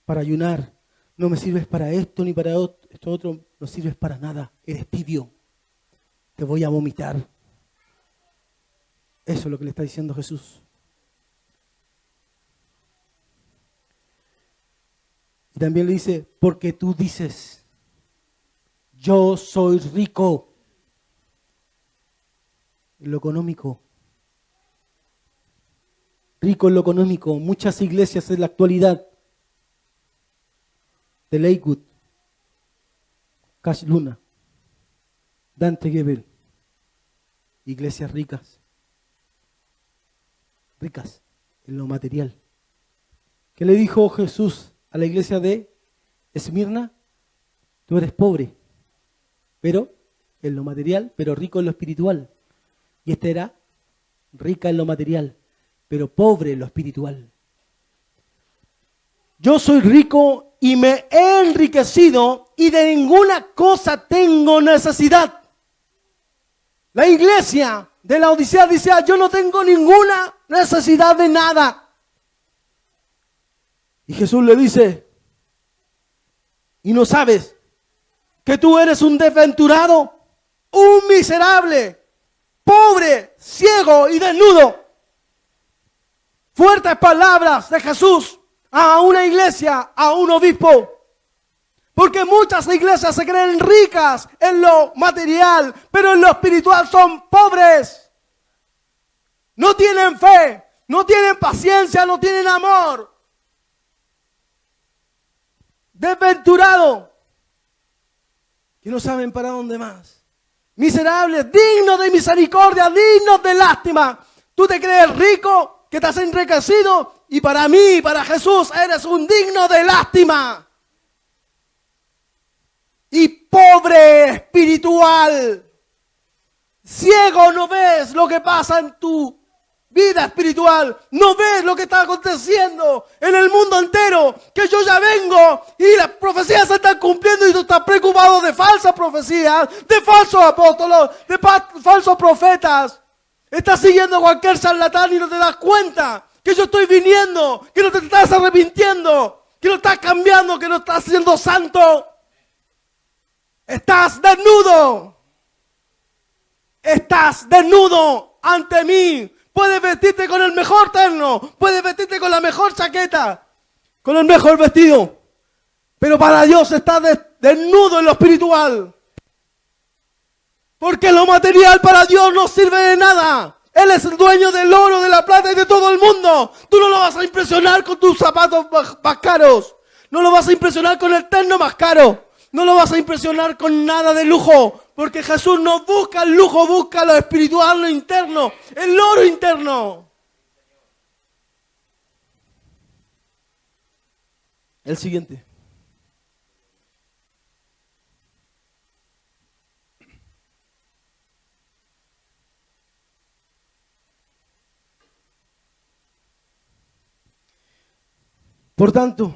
para ayunar, no me sirves para esto ni para esto otro, no sirves para nada, eres tibio. Te voy a vomitar. Eso es lo que le está diciendo Jesús. Y también le dice, porque tú dices, yo soy rico en lo económico. Rico en lo económico. Muchas iglesias en la actualidad de Lakewood, Cash Luna, Dante Gebel, iglesias ricas en lo material. ¿Qué le dijo Jesús a la iglesia de Esmirna? Tú eres pobre, pero en lo material, pero rico en lo espiritual. Y esta era rica en lo material, pero pobre en lo espiritual. Yo soy rico y me he enriquecido y de ninguna cosa tengo necesidad. La iglesia de la Odisea dice, yo no tengo ninguna necesidad de nada. Y Jesús le dice, ¿y no sabes que tú eres un desventurado, un miserable, pobre, ciego y desnudo? Fuertes palabras de Jesús a una iglesia, a un obispo. Porque muchas iglesias se creen ricas en lo material, pero en lo espiritual son pobres. No tienen fe, no tienen paciencia, no tienen amor. Desventurado, que no saben para dónde más. Miserables, dignos de misericordia, dignos de lástima. Tú te crees rico, que te has enriquecido, y para mí, para Jesús, eres un digno de lástima. Y pobre espiritual. Ciego, no ves lo que pasa en tu vida espiritual. No ves lo que está aconteciendo en el mundo entero. Que yo ya vengo y las profecías se están cumpliendo y tú estás preocupado de falsas profecías, de falsos apóstolos, de falsos profetas. Estás siguiendo cualquier charlatán y no te das cuenta que yo estoy viniendo, que no te estás arrepintiendo, que no estás cambiando, que no estás siendo santo. Estás desnudo. Estás desnudo ante mí. Puedes vestirte con el mejor terno, puedes vestirte con la mejor chaqueta, con el mejor vestido. Pero para Dios estás desnudo en lo espiritual. Porque lo material para Dios no sirve de nada. Él es el dueño del oro, de la plata y de todo el mundo. Tú no lo vas a impresionar con tus zapatos más caros. No lo vas a impresionar con el terno más caro. No lo vas a impresionar con nada de lujo. Porque Jesús no busca el lujo, busca lo espiritual, lo interno. El oro interno. El siguiente. Por tanto,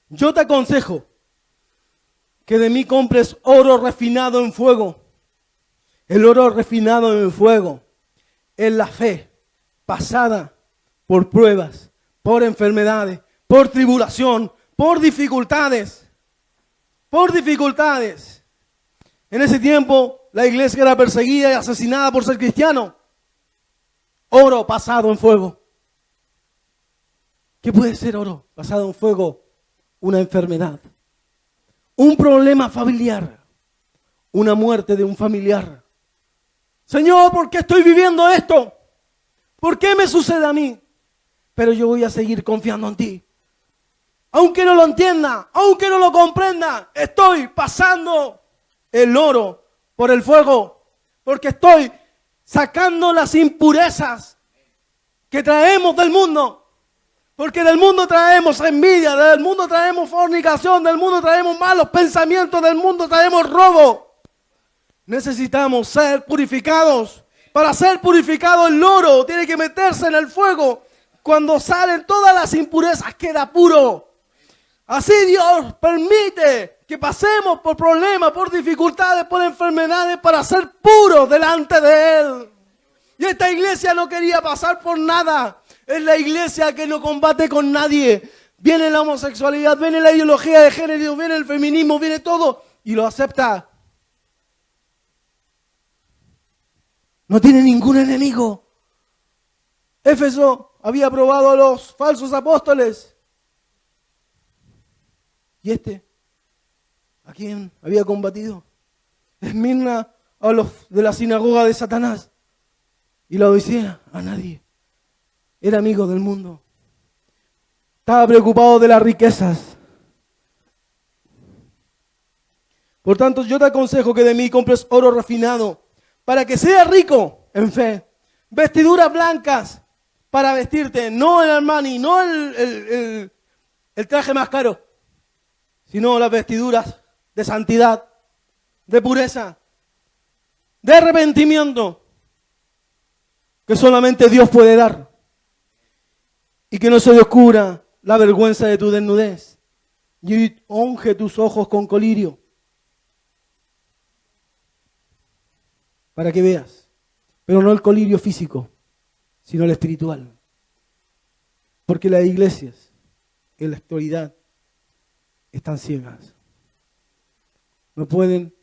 yo te aconsejo que de mí compres oro refinado en fuego. El oro refinado en fuego es la fe pasada por pruebas, por enfermedades, por tribulación, por dificultades. Por dificultades. En ese tiempo la iglesia era perseguida y asesinada por ser cristiano. Oro pasado en fuego. ¿Qué puede ser oro pasado en fuego? Una enfermedad, un problema familiar, una muerte de un familiar. Señor, ¿por qué estoy viviendo esto? ¿Por qué me sucede a mí? Pero yo voy a seguir confiando en ti. Aunque no lo entienda, aunque no lo comprenda, estoy pasando el oro por el fuego, porque estoy sacando las impurezas que traemos del mundo. Porque del mundo traemos envidia, del mundo traemos fornicación, del mundo traemos malos pensamientos, del mundo traemos robo. Necesitamos ser purificados. Para ser purificado el oro tiene que meterse en el fuego. Cuando salen todas las impurezas queda puro. Así Dios permite que pasemos por problemas, por dificultades, por enfermedades para ser puros delante de Él. Y esta iglesia no quería pasar por nada. Es la iglesia que no combate con nadie. Viene la homosexualidad, viene la ideología de género, viene el feminismo, viene todo y lo acepta. No tiene ningún enemigo. Éfeso había probado a los falsos apóstoles. ¿Y a quién había combatido? Esmirna a los de la sinagoga de Satanás. Y la Odisea a nadie. Era amigo del mundo. Estaba preocupado de las riquezas. Por tanto, yo te aconsejo que de mí compres oro refinado para que seas rico en fe. Vestiduras blancas para vestirte, no el Armani, no el traje más caro, sino las vestiduras de santidad, de pureza, de arrepentimiento, que solamente Dios puede dar. Y que no se descubra la vergüenza de tu desnudez. Y unge tus ojos con colirio. Para que veas. Pero no el colirio físico, sino el espiritual. Porque las iglesias, en la actualidad, están ciegas. No pueden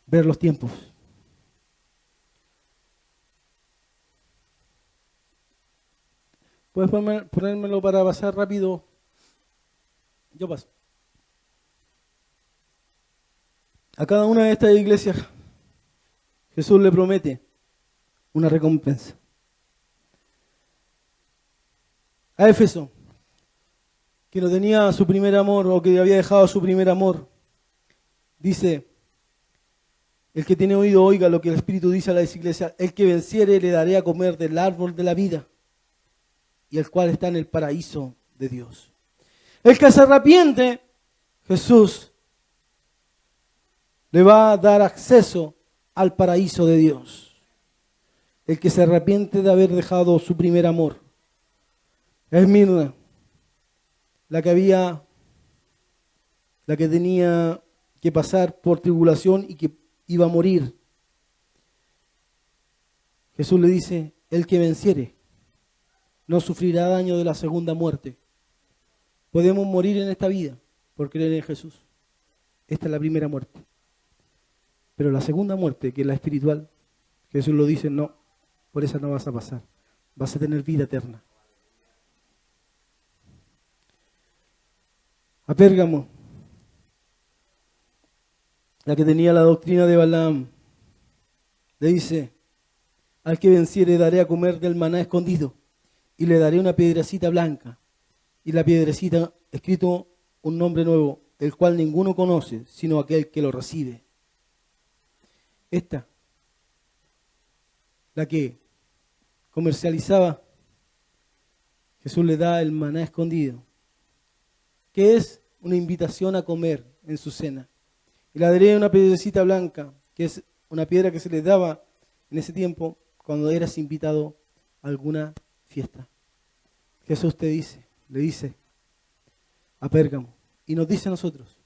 ver los tiempos. ¿Puedes ponérmelo para pasar rápido? Yo paso. A cada una de estas iglesias Jesús le promete una recompensa. A Éfeso, que no tenía su primer amor o que había dejado su primer amor, dice: el que tiene oído oiga lo que el Espíritu dice a la iglesia. El que venciere le daré a comer del árbol de la vida, y el cual está en el paraíso de Dios. El que se arrepiente, Jesús le va a dar acceso al paraíso de Dios. El que se arrepiente de haber dejado su primer amor. Esmirna, la que tenía que pasar por tribulación y que iba a morir. Jesús le dice: el que venciere no sufrirá daño de la segunda muerte. Podemos morir en esta vida por creer en Jesús. Esta es la primera muerte. Pero la segunda muerte, que es la espiritual, Jesús lo dice: no, por esa no vas a pasar. Vas a tener vida eterna. A Pérgamo, la que tenía la doctrina de Balaam, le dice: al que venciere daré a comer del maná escondido, y le daré una piedrecita blanca, y la piedrecita escrito un nombre nuevo, el cual ninguno conoce, sino aquel que lo recibe. Esta, la que comercializaba, Jesús le da el maná escondido, que es una invitación a comer en su cena. Y le daré una piedrecita blanca, que es una piedra que se le daba en ese tiempo cuando eras invitado a alguna fiesta. Jesús le dice a Pérgamo, y nos dice a nosotros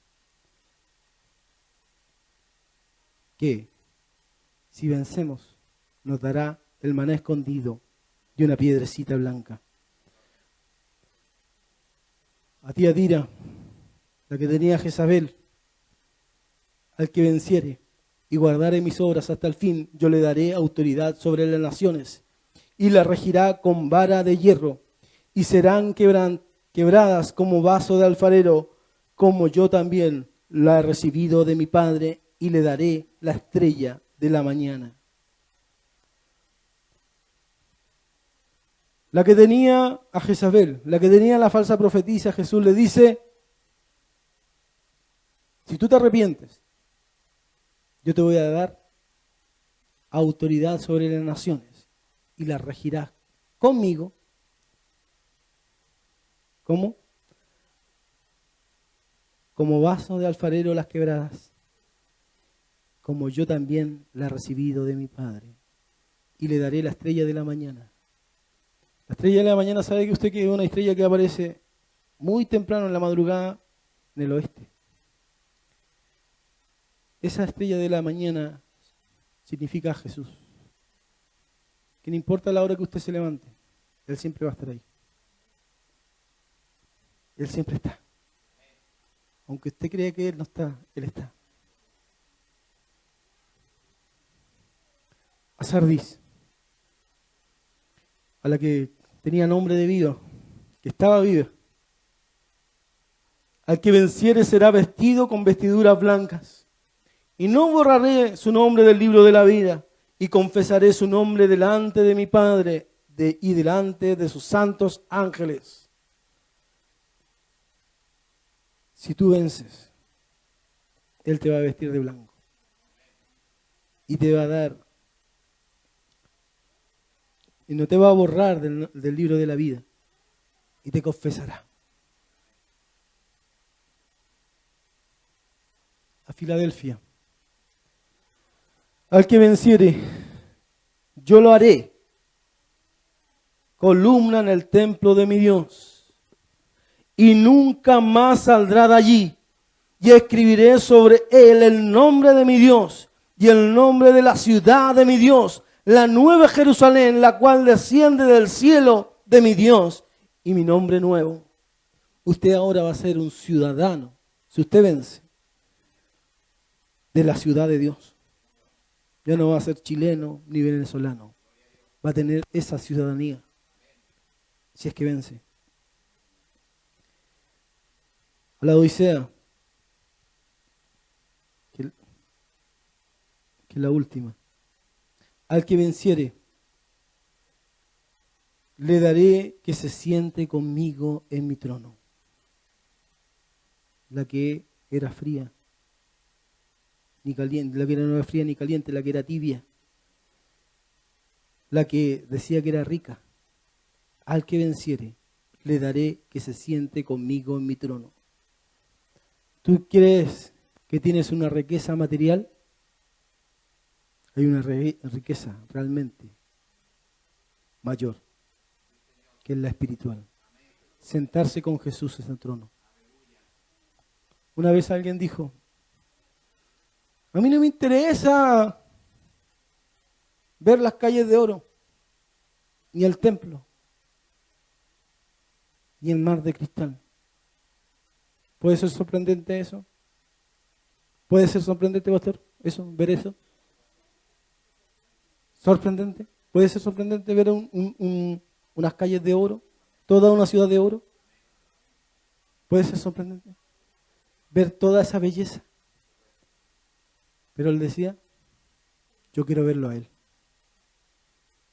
que si vencemos, nos dará el maná escondido y una piedrecita blanca. A Tiatira, la que tenía Jezabel, al que venciere y guardare mis obras hasta el fin, yo le daré autoridad sobre las naciones y la regirá con vara de hierro y serán quebradas como vaso de alfarero, como yo también la he recibido de mi Padre y le daré la estrella de la mañana. La que tenía a Jezabel, la que tenía la falsa profetisa, Jesús le dice, si tú te arrepientes, yo te voy a dar autoridad sobre las naciones y las regirás conmigo. ¿Cómo? Como vaso de alfarero las quebradas, como yo también la he recibido de mi Padre, y le daré la estrella de la mañana. La estrella de la mañana, ¿sabe que usted que es una estrella que aparece muy temprano en la madrugada en el oeste? Esa estrella de la mañana significa Jesús. Que no importa la hora que usted se levante, Él siempre va a estar ahí. Él siempre está. Aunque usted crea que Él no está, Él está. A Sardis, a la que tenía nombre de vida, que estaba viva. Al que venciere será vestido con vestiduras blancas. Y no borraré su nombre del libro de la vida, y confesaré su nombre delante de mi Padre y delante de sus santos ángeles. Si tú vences, Él te va a vestir de blanco. Y te va a dar, y no te va a borrar del libro de la vida, y te confesará. A Filadelfia, al que venciere, yo lo haré columna en el templo de mi Dios, y nunca más saldrá de allí, y escribiré sobre él el nombre de mi Dios, y el nombre de la ciudad de mi Dios, la nueva Jerusalén, la cual desciende del cielo de mi Dios, y mi nombre nuevo. Usted ahora va a ser un ciudadano, si usted vence, de la ciudad de Dios. Ya no va a ser chileno ni venezolano. Va a tener esa ciudadanía, si es que vence. A la Odisea, que es la última. Al que venciere, le daré que se siente conmigo en mi trono. La que era fría, ni caliente, la que no era fría ni caliente, la que era tibia, la que decía que era rica. Al que venciere, le daré que se siente conmigo en mi trono. ¿Tú crees que tienes una riqueza material? Hay una riqueza realmente mayor, que es la espiritual. Sentarse con Jesús en el trono. Una vez alguien dijo, a mí no me interesa ver las calles de oro, ni el templo, ni el mar de cristal. ¿Puede ser sorprendente eso? ¿Puede ser sorprendente, pastor? Eso, ver eso. ¿Sorprendente? ¿Puede ser sorprendente ver unas calles de oro? ¿Toda una ciudad de oro? ¿Puede ser sorprendente? Ver toda esa belleza. Pero él decía, yo quiero verlo a Él.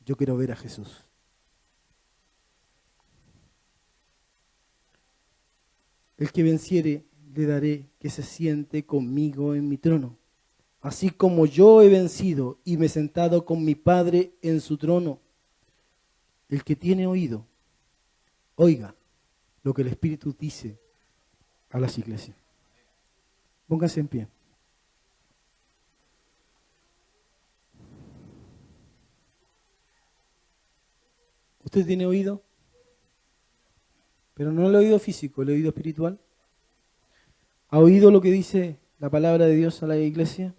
Yo quiero ver a Jesús. El que venciere, le daré que se siente conmigo en mi trono, así como yo he vencido y me he sentado con mi Padre en su trono. El que tiene oído, oiga lo que el Espíritu dice a las iglesias. Pónganse en pie. ¿Usted tiene oído? pero no el oído físico, el oído espiritual. ¿Ha oído lo que dice la palabra de Dios a la iglesia?